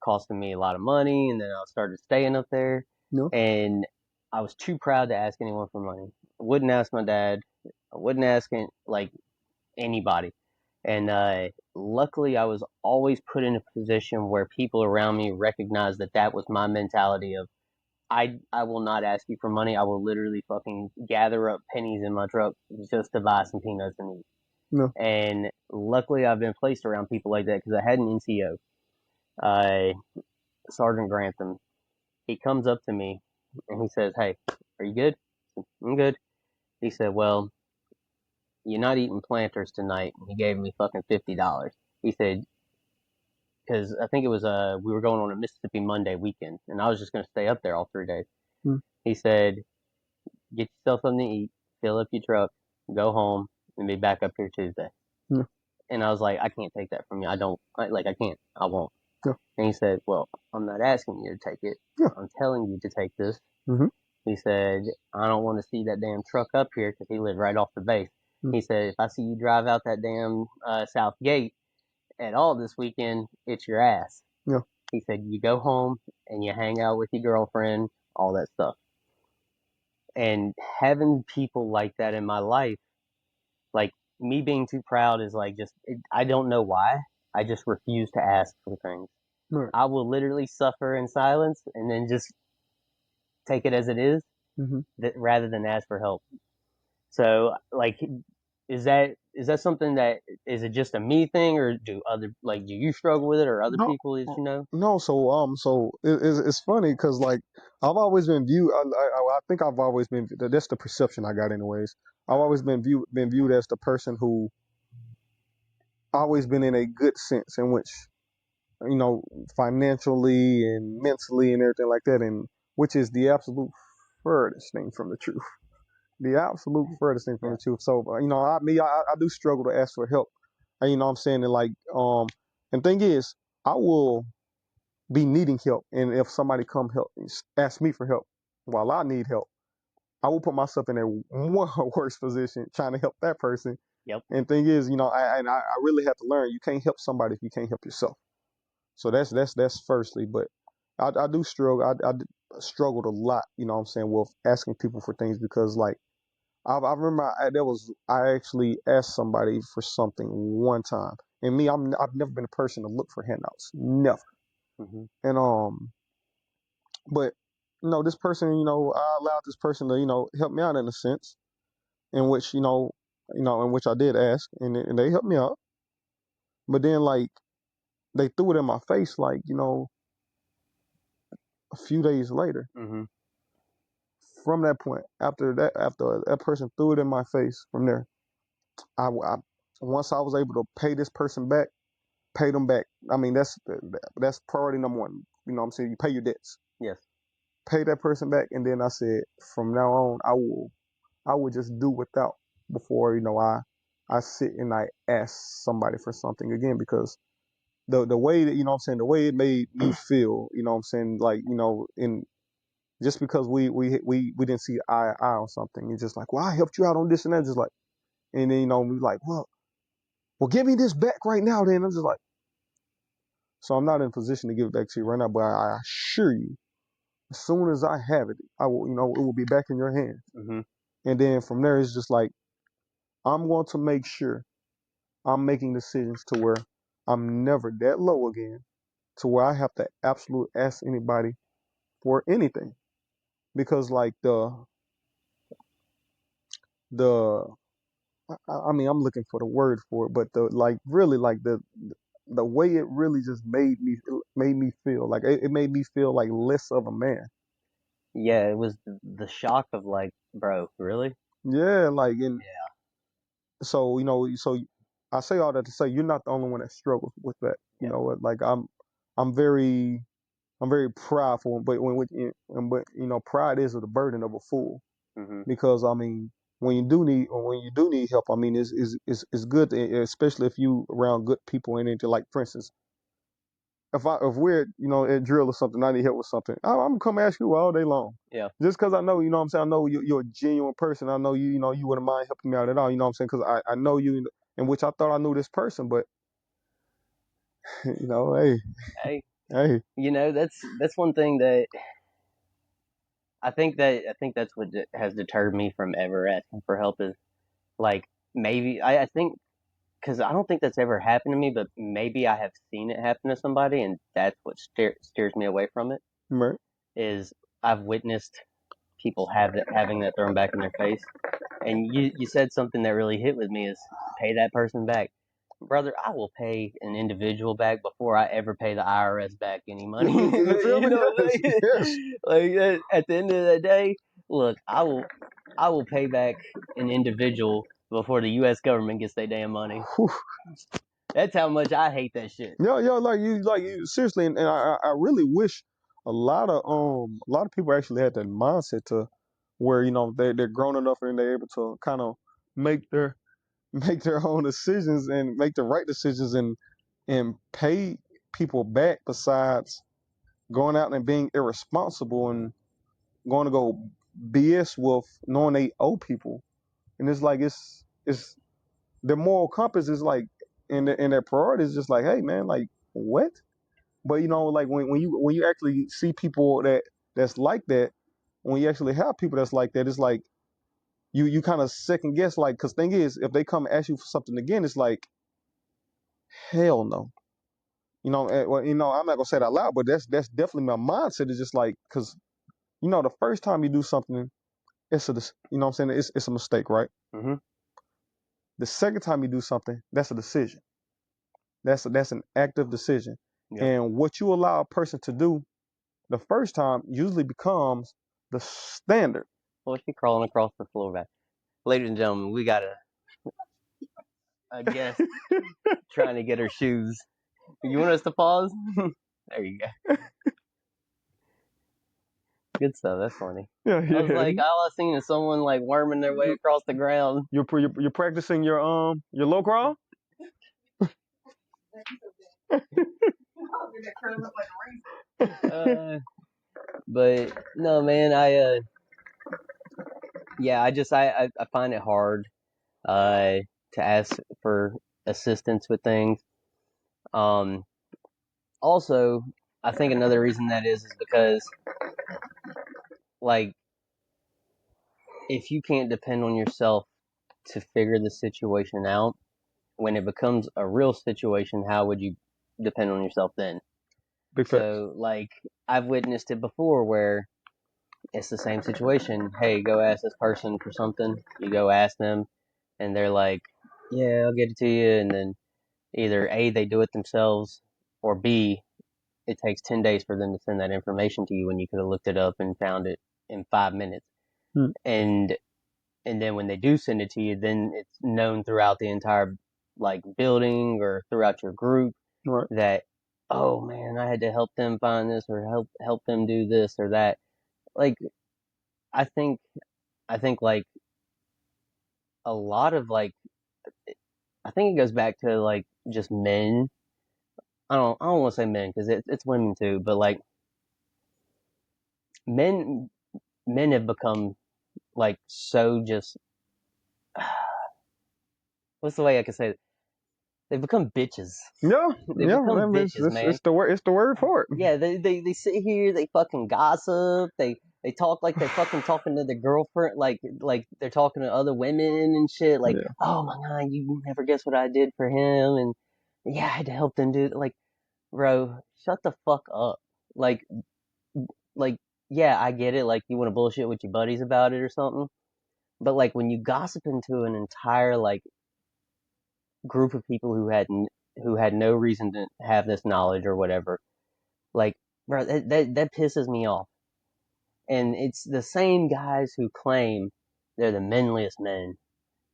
S2: costing me a lot of money. And then I started staying up there
S1: No.
S2: and I was too proud to ask anyone for money. I wouldn't ask my dad. I wouldn't ask like anybody. And luckily, I was always put in a position where people around me recognized that that was my mentality of I will not ask you for money. I will literally fucking gather up pennies in my truck just to buy some peanuts and eat.
S1: No.
S2: And luckily, I've been placed around people like that because I had an NCO, uh, Sergeant Grantham. He comes up to me and he says, "Hey, are you good?" I'm good. He said, "Well, you're not eating Planters tonight." And he gave me fucking $50. He said, because I think it was we were going on a Mississippi Monday weekend, and I was just gonna stay up there all 3 days.
S1: Mm.
S2: He said, "Get yourself something to eat, fill up your truck, go home, and be back up here Tuesday."
S1: Yeah.
S2: And I was like, "I can't take that from you. I don't like. I can't. I won't."
S1: Yeah.
S2: And he said, "Well, I'm not asking you to take it.
S1: Yeah.
S2: I'm telling you to take this."
S1: Mm-hmm.
S2: He said, I don't want to see that damn truck up here because he lived right off the base.
S1: Mm.
S2: He said, if I see you drive out that damn south gate at all this weekend, it's your ass.
S1: Yeah.
S2: He said, you go home and you hang out with your girlfriend, all that stuff. And having people like that in my life, like me being too proud is like just, I don't know why. I just refuse to ask for things.
S1: Right.
S2: I will literally suffer in silence and then just take it as it is
S1: Mm-hmm.
S2: rather than ask for help. So, like, is that something that is it just a me thing, or do you struggle with it, or other
S1: No,
S2: people that you know?
S1: no. So it's funny because like I've always been viewed. I think I've always been. That's the perception I got, anyways. I've always been viewed as the person who always been in a good sense in which you know financially and mentally and everything like that, and which is the absolute furthest thing from the truth. The absolute furthest thing from
S2: Yeah.
S1: the truth. So I do struggle to ask for help. And, you know what I'm saying? And like and thing is, I will be needing help. And if somebody come help, ask me for help while I need help, I will put myself in a one worse position trying to help that person.
S2: Yep.
S1: And thing is, I really have to learn you can't help somebody if you can't help yourself. So that's firstly, but I do struggle. I struggled a lot. You know what I'm saying, with asking people for things because like I remember I actually asked somebody for something one time, and I've never been a person to look for handouts, never.
S2: Hmm.
S1: And but this person, I allowed this person to help me out in a sense, in which in which I did ask, and they helped me out. But then like they threw it in my face, like a few days later.
S2: Hmm.
S1: From that point, after that person threw it in my face, from there, I once I was able to pay this person back, pay them back. I mean, that's priority number one. You know what I'm saying? You pay your debts,
S2: Yes.
S1: pay that person back, and then I said, from now on, I will just do without before I sit and I ask somebody for something again because the way that I'm saying, the way it made me feel, I'm saying, like in just because we didn't see eye to eye on something, it's just like, well, I helped you out on this and that, just like, and then we like, well, give me this back right now. Then I'm just like, so I'm not in a position to give it back to you right now, but I assure you, as soon as I have it, I will, it will be back in your hands.
S2: Hmm.
S1: And then from there, it's just like I'm going to make sure I'm making decisions to where I'm never that low again, to where I have to absolutely ask anybody for anything, because like the I mean, I'm looking for the word for it, but the like really like the way it really just made me feel like it made me feel like less of a man.
S2: Yeah, it was the shock of like, bro, really?
S1: Yeah, like, and
S2: Yeah.
S1: so so I say all that to say you're not the only one that struggles with that. You
S2: Yep.
S1: know what? Like I'm very I'm very prideful, but but pride is the burden of a fool,
S2: Hmm.
S1: because I mean when you do need help, I mean it's good especially if you around good people and into, like, for instance, if we're at drill or something, I need help with something, I'm gonna come ask you all day long.
S2: Yeah.
S1: Just because I know, what I'm saying, I know you're a genuine person. I know you wouldn't mind helping me out at all. You know what I'm saying? Because I know you, in which I thought I knew this person, but hey,
S2: Hey,
S1: hey,
S2: that's one thing that I think that's what has deterred me from ever asking for help is like maybe I think because I don't think that's ever happened to me, but maybe I have seen it happen to somebody, and that's what steers me away from it.
S1: right,
S2: Is I've witnessed people having that thrown back in their face, and you said something that really hit with me is pay that person back, brother. I will pay an individual back before I ever pay the IRS back any money.
S1: you feel me? Yes, yes.
S2: At the end of the day, look, I will pay back an individual before the U.S. government gets their damn money.
S1: Whew.
S2: That's how much I hate that shit.
S1: Yeah, like you seriously, and I really wish a lot of people actually had that mindset to where they're grown enough and they're able to kind of make their make their own decisions and make the right decisions and pay people back, besides going out and being irresponsible and going to go BS with knowing they owe people, and it's like it's their moral compass is like in their priority is just like, hey man, like what? But like when you actually see people that's like that, when you actually have people that's like that, it's like you kind of second guess, like, because thing is, if they come ask you for something again, it's like hell no. Well, I'm not gonna say it out loud, but that's definitely my mindset. Is just like, because the first time you do something, what I'm saying, it's a mistake, right?
S2: Mm-hmm.
S1: The second time you do something, that's a decision. That's an active decision.
S2: Yep.
S1: And what you allow a person to do the first time usually becomes the standard.
S2: Well, she crawling across the floor back. Ladies and gentlemen, we got a guest trying to get her shoes. You want us to pause? There you go. Good stuff. That's funny.
S1: Yeah,
S2: I was
S1: yeah.
S2: like, all I seen is someone like worming their way across the ground.
S1: You're practicing your low crawl.
S2: But no, man, yeah, I find it hard to ask for assistance with things. Um, Also, I think another reason that is because like if you can't depend on yourself to figure the situation out, when it becomes a real situation, how would you depend on yourself then?
S1: Big facts.
S2: So, like, I've witnessed it before where it's the same situation. Hey, go ask this person for something. You go ask them, and they're like, yeah, I'll get it to you. And then either A, they do it themselves, or B, it takes 10 days for them to send that information to you when you could have looked it up and found it in 5 minutes.
S1: Hmm.
S2: And and then when they do send it to you, then it's known throughout the entire like building or throughout your group
S1: Right.
S2: that, oh man, I had to help them find this or help them do this or that. Like I think I think like a lot of like I think it goes back to like just men. I don't want to say men because it's women too, but like men men have become like so just what's the way I can say it? They've become bitches.
S1: Yeah,
S2: They
S1: yeah.
S2: become bitches,
S1: It's
S2: man.
S1: the word. It's the word for it.
S2: Yeah, they sit here, they fucking gossip, they talk like they're fucking talking to their girlfriend, like they're talking to other women and shit. Like,
S1: Yeah.
S2: oh my god, you never guess what I did for him, and yeah, I had to help them do. Like, bro, shut the fuck up. Like, like, yeah, I get it. Like, you want to bullshit with your buddies about it or something, but like when you gossip into an entire like group of people who had no reason to have this knowledge or whatever, like, bro, that pisses me off. And it's the same guys who claim they're the manliest men.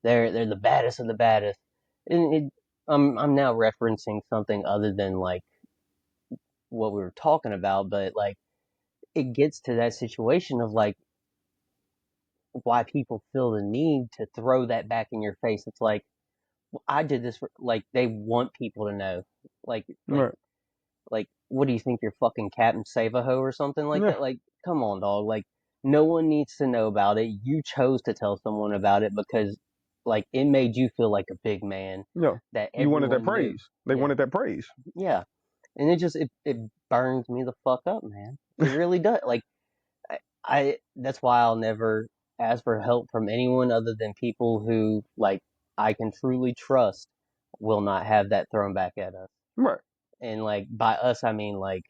S2: They're the baddest of the baddest. And I'm now referencing something other than like what we were talking about, but like it gets to that situation of like why people feel the need to throw that back in your face. It's like well, I did this for like they want people to know. Like like
S1: Right.
S2: like what do you think you're fucking Captain Save-A-Ho or something like
S1: Yeah.
S2: that? Like come on, dog. Like no one needs to know about it. You chose to tell someone about it because like it made you feel like a big man
S1: Yeah.
S2: that
S1: You wanted that
S2: everyone knew.
S1: praise. They
S2: Yeah.
S1: wanted that praise.
S2: Yeah. And it burns me the fuck up, man. It really does. Like I that's why I'll never ask for help from anyone other than people who like I can truly trust will not have that thrown back at us.
S1: Right.
S2: And like by us I mean like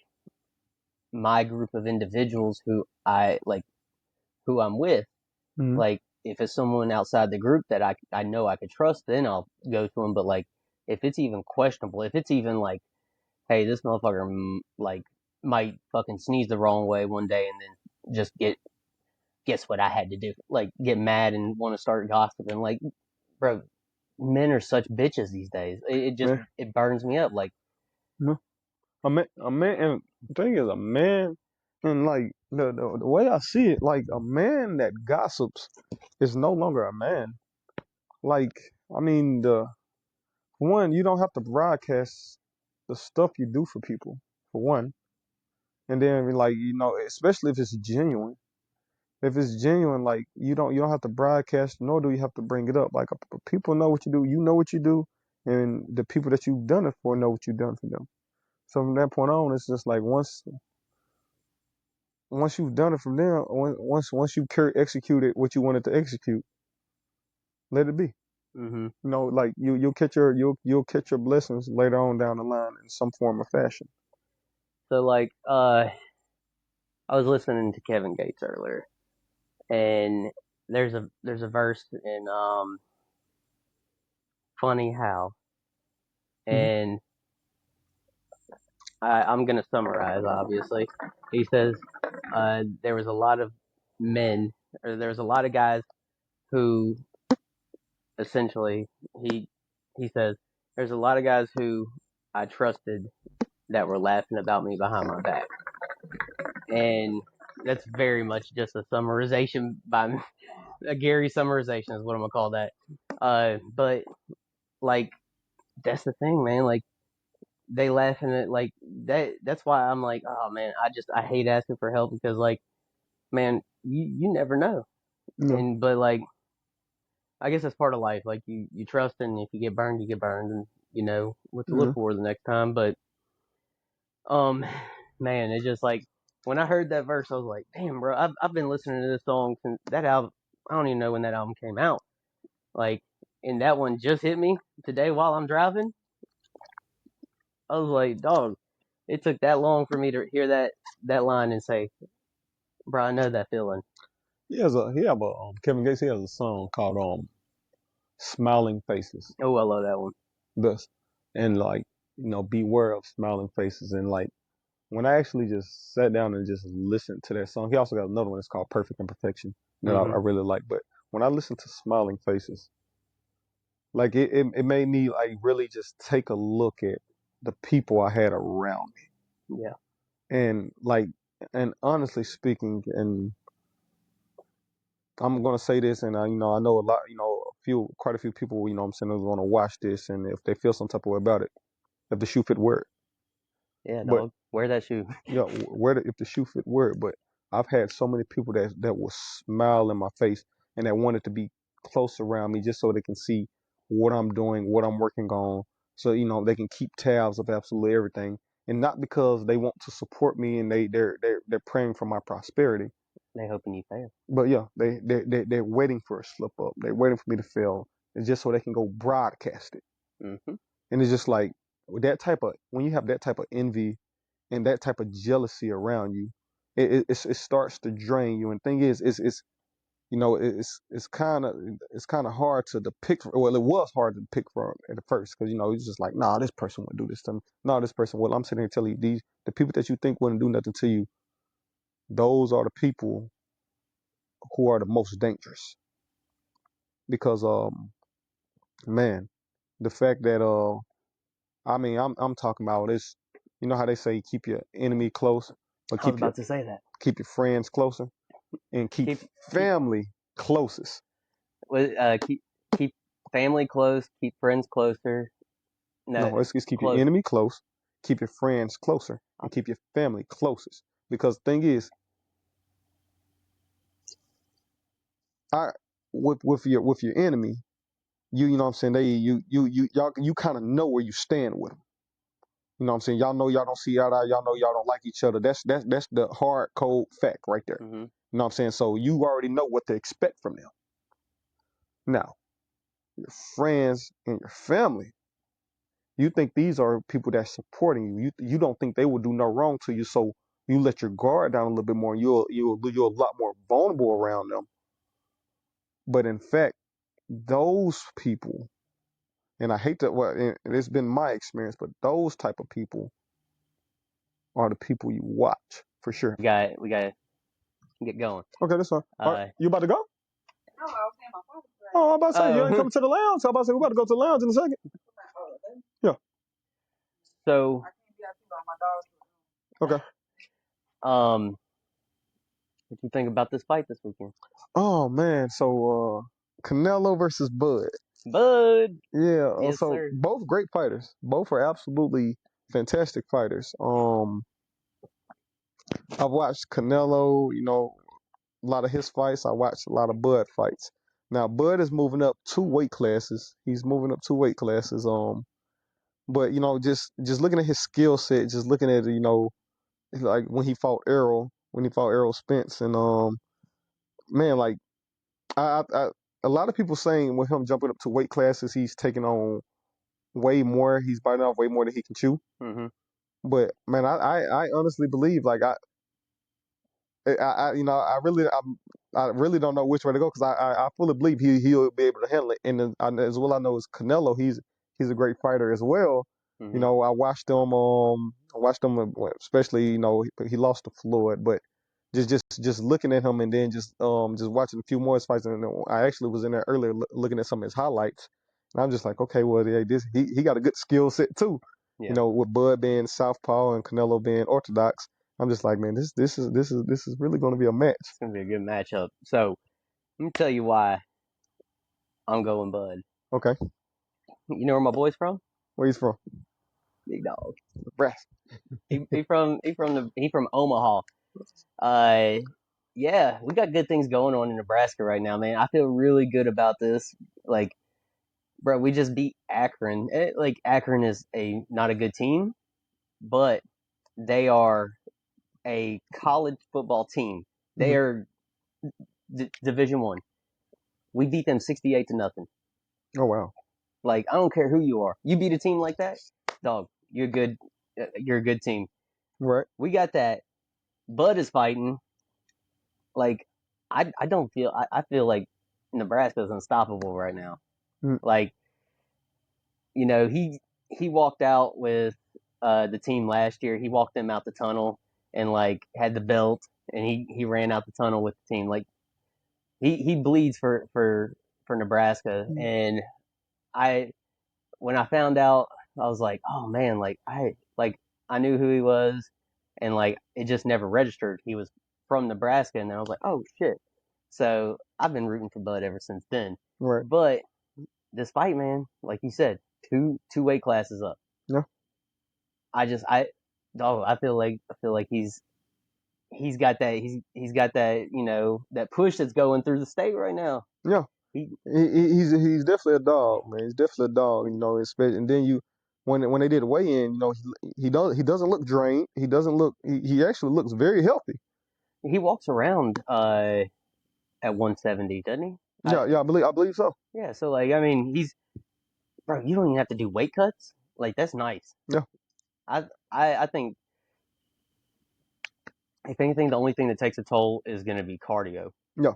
S2: my group of individuals who I like who I'm with.
S1: Mm-hmm.
S2: Like if it's someone outside the group that I know I could trust, then I'll go to them. But like if it's even questionable, if it's even like, hey, this motherfucker like might fucking sneeze the wrong way one day and then just guess what I had to do, like get mad and want to start gossiping. Like, bro, men are such bitches these days. It just
S1: Yeah.
S2: it burns me up. Like,
S1: No. A man, and the thing is, a man, and like the way I see it, like a man that gossips is no longer a man. Like, I mean, for one, you don't have to broadcast the stuff you do for people, for one, and then like especially if it's genuine. If it's genuine, like you don't have to broadcast, nor do you have to bring it up. Like people know what you do, you know what you do, and the people that you've done it for know what you've done for them. So from that point on, it's just like once you've done it from them, once you executed what you wanted to execute, let it be.
S2: Hmm.
S1: Like you'll catch your blessings later on down the line in some form or fashion.
S2: So like, I was listening to Kevin Gates earlier, and there's a verse in Funny How,
S1: Hmm.
S2: and I'm gonna summarize. Obviously, he says there was a lot of men, or there was a lot of guys who essentially he he says there's a lot of guys who I trusted that were laughing about me behind my back, and that's very much just a summarization by a Gary summarization is what I'm gonna call that. But like that's the thing, man. Like they laughing at like that. That's why I'm like, oh man, I hate asking for help because like, man, you never know.
S1: No.
S2: And but like, I guess that's part of life. Like you trust, and if you get burned, and you know what to look
S1: Yeah.
S2: for the next time. But um, man, it's just like when I heard that verse, I was like, damn, bro, I've been listening to this song since that album. I don't even know when that album came out. Like, and that one just hit me today while I'm driving. I was like, dog, it took that long for me to hear that line and say, bro, I know that feeling.
S1: Kevin Gates. He has a song called "Smiling Faces."
S2: Oh, I love that one.
S1: Thus, and like beware of smiling faces. And like when I actually just sat down and just listened to that song, he also got another one that's called "Perfect Imperfection" that I
S2: Hmm.
S1: really like. But when I listened to "Smiling Faces," like it made me like really just take a look at the people I had around me,
S2: Yeah.
S1: and like and honestly speaking, and I'm gonna say this, and I know a lot, quite a few people, what I'm saying, is gonna watch this, and if they feel some type of way about it, if the shoe fit, wear it.
S2: Yeah,
S1: But
S2: dog. Wear that shoe.
S1: if the shoe fit, wear it. But I've had so many people that will smile in my face and that wanted to be close around me just so they can see what I'm doing, what I'm working on, so they can keep tabs of absolutely everything, and not because they want to support me and they're praying for my prosperity.
S2: They hoping you fail.
S1: But yeah, they're waiting for a slip up. They're waiting for me to fail. It's just so they can go broadcast it.
S2: Hmm.
S1: And it's just like with that type of when you have that type of envy and that type of jealousy around you, it starts to drain you. And thing is, it's kind of hard to depict. Well, it was hard to depict for at the first because it's just like, nah, this person wouldn't do this to me. Nah, this person. Well, I'm sitting here telling you the people that you think wouldn't do nothing to you. Those are the people who are the most dangerous because man, the fact that I mean I'm talking about this. You know how they say keep your enemy close, but
S2: I was about to say that.
S1: keep your friends closer and keep
S2: Keep
S1: family closest.
S2: keep keep family close. Keep friends closer. No,
S1: No, it's keep your
S2: close.
S1: enemy close, keep your friends closer, and keep your family closest. Because the thing is, I with your enemy, you know what I'm saying, they y'all you kind of know where you stand with them. You know what I'm saying? Y'all know y'all don't see eye to eye. Y'all know y'all don't like each other. That's the hard cold fact right there.
S2: Hmm.
S1: You know what I'm saying? So you already know what to expect from them. Now, your friends and your family, you think these are people that's supporting you. You don't think they will do no wrong to you. So you let your guard down a little bit more, and you're a lot more vulnerable around them. But in fact, those people, and I hate that. Well, and it's been my experience, but those type of people are the people you watch for sure.
S2: We got to get going.
S1: Okay, that's fine. All right,
S2: Uh
S1: you about to go? Oh, I'm about to say you ain't
S2: oh.
S1: coming to the lounge. I'm about to say we about to go to the lounge in a second. Yeah.
S2: So
S1: Okay.
S2: um, what do you think about this fight this weekend?
S1: Oh man, so Canelo versus Bud.
S2: Bud.
S1: Yeah,
S2: Yes,
S1: so
S2: sir.
S1: both great fighters. Both are absolutely fantastic fighters. I've watched Canelo, a lot of his fights. I watched a lot of Bud fights. Now Bud is moving up 2 weight classes. He's moving up 2 weight classes. But just looking at his skill set, just looking at like when he fought Errol Spence, and man, like I a lot of people saying with him jumping up to weight classes, he's taking on way more. He's biting off way more than he can chew.
S2: Mm-hmm.
S1: But man, I honestly believe like I really don't know which way to go because I fully believe he'll be able to handle it. And then, as well I know as Canelo, he's a great fighter as well.
S2: Mm-hmm.
S1: I watched him, especially he lost to Floyd, but just looking at him and then just watching a few more of his fights, and I actually was in there earlier looking at some of his highlights, and I'm just like, okay, well, yeah, he got a good skill set too.
S2: Yeah,
S1: With Bud being southpaw and Canelo being orthodox. I'm just like, man, this is really going to be a match.
S2: it's gonna be a good matchup. So let me tell you why I'm going Bud.
S1: Okay,
S2: You know where my boy's from?
S1: where he's from?
S2: Big dog.
S1: Nebraska.
S2: He from Omaha. Uh, yeah, we got good things going on in Nebraska right now, man. I feel really good about this. Like, bro, we just beat Akron. Like, Akron is a not a good team, but they are a college football team. They
S1: Hmm.
S2: are Division One. We beat them 68-0.
S1: Oh wow.
S2: Like, I don't care who you are. You beat a team like that, dog. You're good. You're a good team.
S1: Right.
S2: We got that. Bud is fighting. Like, I don't feel. I feel like Nebraska is unstoppable right now.
S1: Mm.
S2: Like, he walked out with the team last year. He walked them out the tunnel and like had the belt, and he ran out the tunnel with the team. Like, he bleeds for Nebraska, and I when I found out, I was like, oh man, I knew who he was, and like it just never registered. He was from Nebraska, and then I was like, oh shit. So I've been rooting for Bud ever since then.
S1: Right.
S2: But this fight, man, like you said, two weight classes up.
S1: Yeah.
S2: I just I feel like he's got that he's got that that push that's going through the state right now.
S1: Yeah.
S2: He
S1: He's definitely a dog, man. He's definitely a dog. Especially, and then when they did weigh in, he doesn't look drained. He doesn't look. He actually looks very healthy.
S2: he walks around at 170, doesn't he?
S1: Yeah. Yeah. I believe so.
S2: Yeah, so like I mean, he's bro. You don't even have to do weight cuts. Like that's nice.
S1: Yeah.
S2: I think if anything, the only thing that takes a toll is going to be cardio.
S1: Yeah.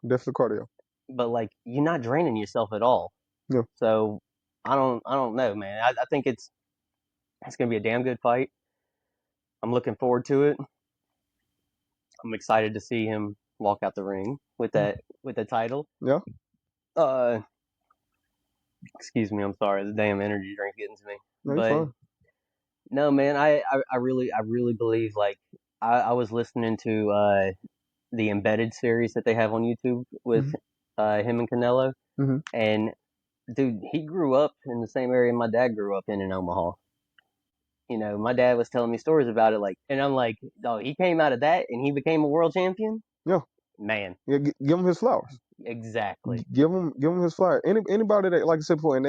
S1: Definitely cardio.
S2: But like you're not draining yourself at all.
S1: Yeah.
S2: So I don't know, man. I think it's going to be a damn good fight. I'm looking forward to it. I'm excited to see him walk out the ring with the title.
S1: Yeah.
S2: Uh, excuse me, I'm sorry, the damn energy drink getting to me.
S1: No, you're
S2: But
S1: fine.
S2: no, man, I really believe like I was listening to the Embedded series that they have on YouTube with
S1: Hmm.
S2: him and Canelo,
S1: Hmm.
S2: and dude, he grew up in the same area my dad grew up in Omaha. My dad was telling me stories about it, like, and I'm like, oh, he came out of that and he became a world champion.
S1: Yeah.
S2: Man,
S1: Yeah. Give him his flowers.
S2: exactly.
S1: Give him his flowers. Anybody that, like I said before, and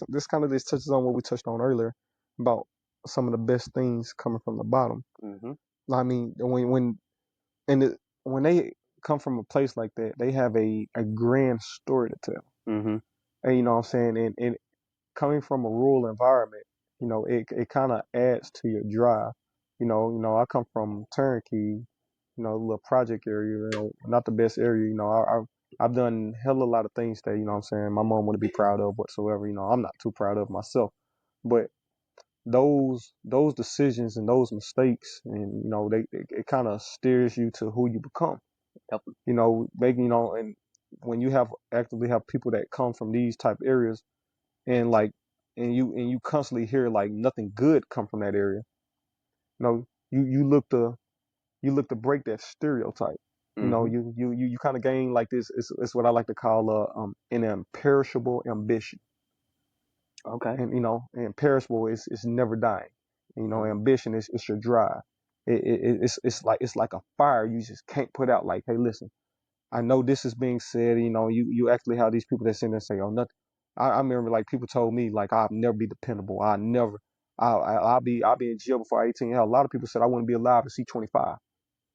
S1: this kind of just touches on what we touched on earlier about some of the best things coming from the bottom.
S2: Mhm.
S1: I mean, when they come from a place like that, they have a grand story to tell.
S2: Mhm.
S1: And you know what I'm saying? And coming from a rural environment, it kind of adds to your drive. I come from Turnkey, a little project area, not the best area. I've done hell a lot of things that, what I'm saying, my mom wouldn't be proud of whatsoever. I'm not too proud of myself. But those decisions and those mistakes, and it kind of steers you to who you become.
S2: Yep.
S1: Making and when you actively have people that come from these type areas, and like and you constantly hear like nothing good come from that area. You look to break that stereotype.
S2: Mhm.
S1: You kind of gain like this. It's what I like to call an imperishable ambition.
S2: Okay.
S1: And imperishable is never dying.
S2: Mhm.
S1: Ambition is your drive. it's like a fire you just can't put out. Like, hey, listen, I know this is being said. You actually have these people that sit there and say, oh, nothing. I remember like people told me like I'll never be dependable. I never. I'll be in jail before 18. Hell, a lot of people said I wouldn't be alive to see 25.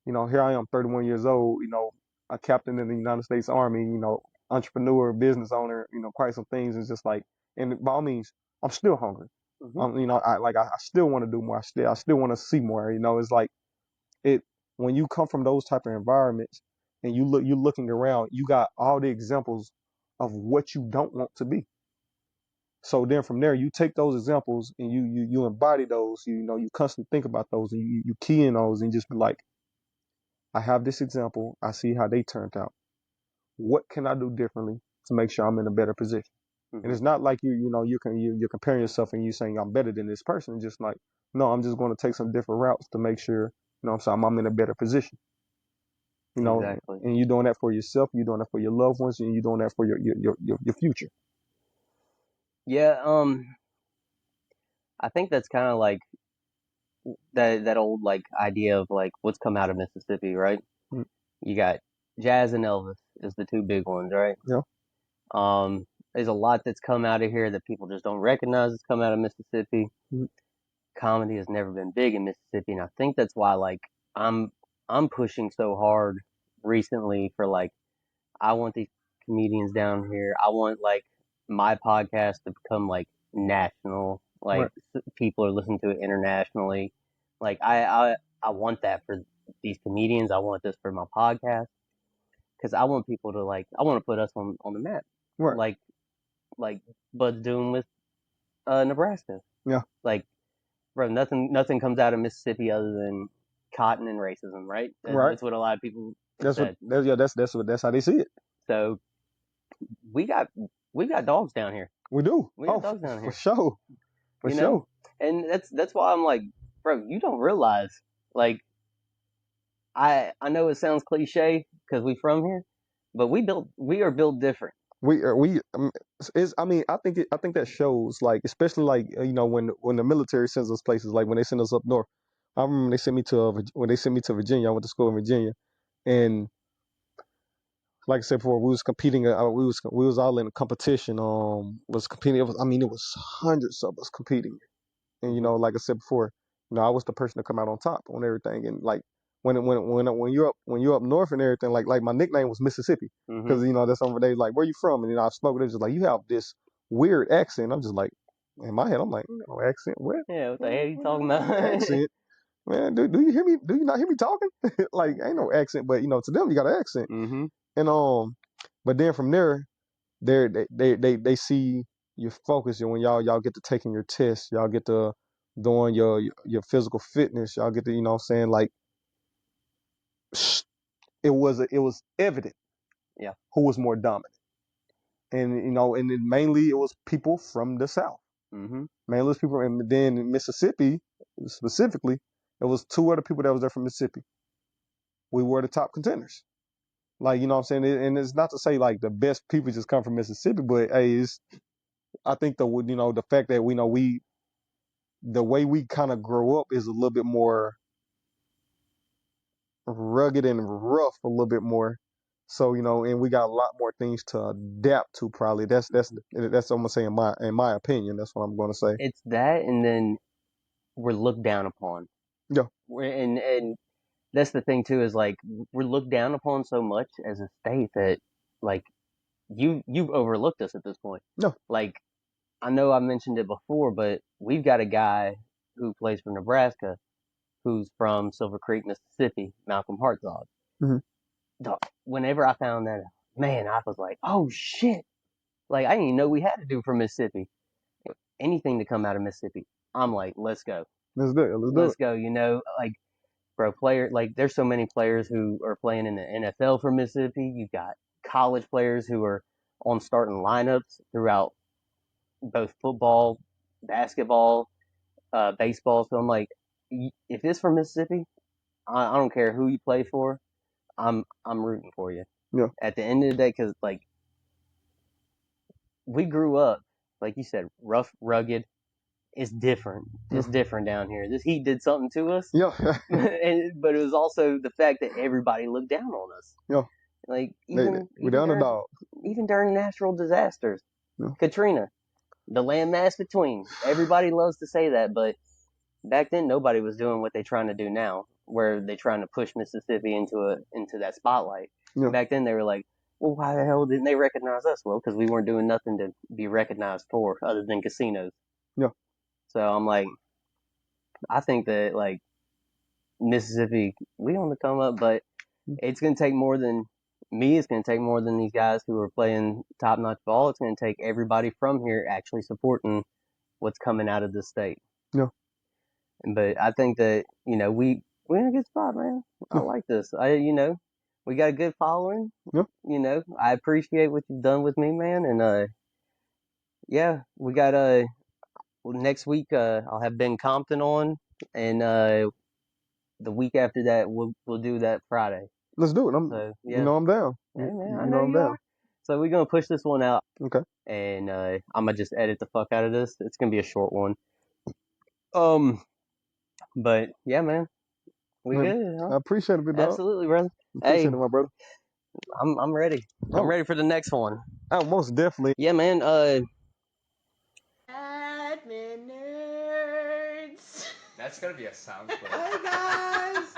S1: Here I am, 31 years old. A captain in the United States Army. Entrepreneur, business owner. Quite some things. It's just like, and by all means, I'm still hungry.
S2: Mm-hmm.
S1: I still want to do more. I still want to see more. It's like it when you come from those type of environments and you're looking around, you got all the examples of what you don't want to be. So then from there, you take those examples and you embody those. You constantly think about those and you key in those and just be like, I have this example. I see how they turned out. What can I do differently to make sure I'm in a better position? And
S2: Mm-hmm.
S1: it's not like you're comparing yourself and you saying I'm better than this person. It's just like, no, I'm just going to take some different routes to make sure I'm saying I'm in a better position.
S2: Exactly.
S1: And you're doing that for yourself, you're doing that for your loved ones, and you're doing that for your future.
S2: Yeah. I think that's kind of like that old like idea of like what's come out of Mississippi, right?
S1: Mm.
S2: You got jazz and Elvis is the two big ones, right?
S1: Yeah.
S2: There's a lot that's come out of here that people just don't recognize it's come out of Mississippi.
S1: Mm.
S2: Comedy has never been big in Mississippi, and I think that's why like I'm I'm pushing so hard recently for like I want these comedians down here. I want like my podcast to become like national.
S1: Right.
S2: Like people are listening to it internationally. Like I want that for these comedians. I want this for my podcast because I want people to like. I want to put us on the map.
S1: Right.
S2: Like like Bud's doing with Nebraska.
S1: Yeah.
S2: Like bro, nothing comes out of Mississippi other than cotton and racism, right?
S1: Right.
S2: That's what a lot of people have
S1: That's what.
S2: said.
S1: That's how they see it.
S2: So we got we got dogs down here.
S1: We do.
S2: We
S1: Oh,
S2: got dogs down
S1: for
S2: here,
S1: sure. For
S2: you know,
S1: sure.
S2: and that's why I'm like, bro, you don't realize. Like, I know it sounds cliche because we from here, but we are built different.
S1: We is I mean I think that shows like especially like when the military sends us places like when they send us up north. I remember when they sent me to Virginia. I went to school in Virginia, and like I said before, we was competing. We was all in a competition. Was competing. It was hundreds of us competing. And
S2: Mhm.
S1: like I said before, I was the person to come out on top on everything. And like when you're up north and everything, like my nickname was Mississippi because
S2: Mhm.
S1: that's over there. Like, where you from? And I spoke. They're just like, you have this weird accent. I'm just like, in my head, I'm like, no accent. What?
S2: Yeah. What the hell are you
S1: What
S2: talking about?
S1: accent? Man, do you hear me? Do you not hear me talking? Like, ain't no accent, but to them, you got an accent.
S2: mhm.
S1: And but then from there, they see your focus. And when y'all get to taking your tests, y'all get to doing your physical fitness, y'all get to what I'm saying, like it was evident
S2: Yeah.
S1: who was more dominant, and and then mainly it was people from the South.
S2: Mhm.
S1: Mainly it was people, and then in Mississippi specifically, it was two other people that was there from Mississippi. We were the top contenders. Like what I'm saying, and it's not to say like the best people just come from Mississippi, but hey, I think the fact that we the way we kind of grow up is a little bit more rugged and rough, a little bit more. So and we got a lot more things to adapt to. Probably that's what I'm gonna say in my opinion. That's what I'm gonna say.
S2: It's that, and then we're looked down upon.
S1: Yeah,
S2: And that's the thing too is like we're looked down upon so much as a state that like you've overlooked us at this point.
S1: no,
S2: Like I know I mentioned it before, but we've got a guy who plays for Nebraska who's from Silver Creek, Mississippi, Malcolm Hartzog.
S1: hmm
S2: Whenever I found that out, man, I was like, oh shit. Like I didn't even know we had to do from Mississippi. Anything to come out of Mississippi, I'm like, let's go.
S1: let's do it. Let's do
S2: Let's
S1: it.
S2: go. Like bro, like there's so many players who are playing in the NFL for Mississippi. You've got college players who are on starting lineups throughout both football, basketball, baseball. So I'm like, if it's from Mississippi, I don't care who you play for. I'm rooting for you.
S1: Yeah,
S2: At the end of the day, because like we grew up, like you said, rough, rugged it's different. It's different down here. This heat did something to us.
S1: Yeah.
S2: But it was also the fact that everybody looked down on us.
S1: Yeah.
S2: Like
S1: We're the underdog.
S2: Even during natural disasters,
S1: Yeah.
S2: Katrina, the landmass between. Everybody loves to say that, but back then nobody was doing what they're trying to do now, where they're trying to push Mississippi into that spotlight.
S1: Yeah.
S2: Back then they were like, well, why the hell didn't they recognize us? Well, because we weren't doing nothing to be recognized for other than casinos.
S1: Yeah.
S2: So I'm like, I think that like Mississippi, we on the come up, but it's gonna take more than me. It's gonna take more than these guys who are playing top notch ball. It's gonna take everybody from here actually supporting what's coming out of the state.
S1: Yeah.
S2: But I think that we're in a good spot, man. I
S1: Yeah.
S2: like this. We got a good following.
S1: Yeah.
S2: I appreciate what you've done with me, man. And yeah, we got next week. I'll have Ben Compton on, and the week after that, we'll do that Friday.
S1: Let's do it. I'm down.
S2: Hey, man, I
S1: You know
S2: know
S1: I'm
S2: you
S1: down.
S2: are. So we're gonna push this one out.
S1: Okay.
S2: And I'm gonna just edit the fuck out of this. It's gonna be a short one. But yeah, man, we
S1: Man,
S2: good, huh?
S1: I appreciate it, big dog.
S2: Absolutely, brother.
S1: Appreciate it, my brother.
S2: I'm ready. I'm ready for the next one.
S1: Oh, most definitely.
S2: Yeah, man.
S3: Admin nerds.
S4: That's gonna be a sound clip.
S3: Hi guys.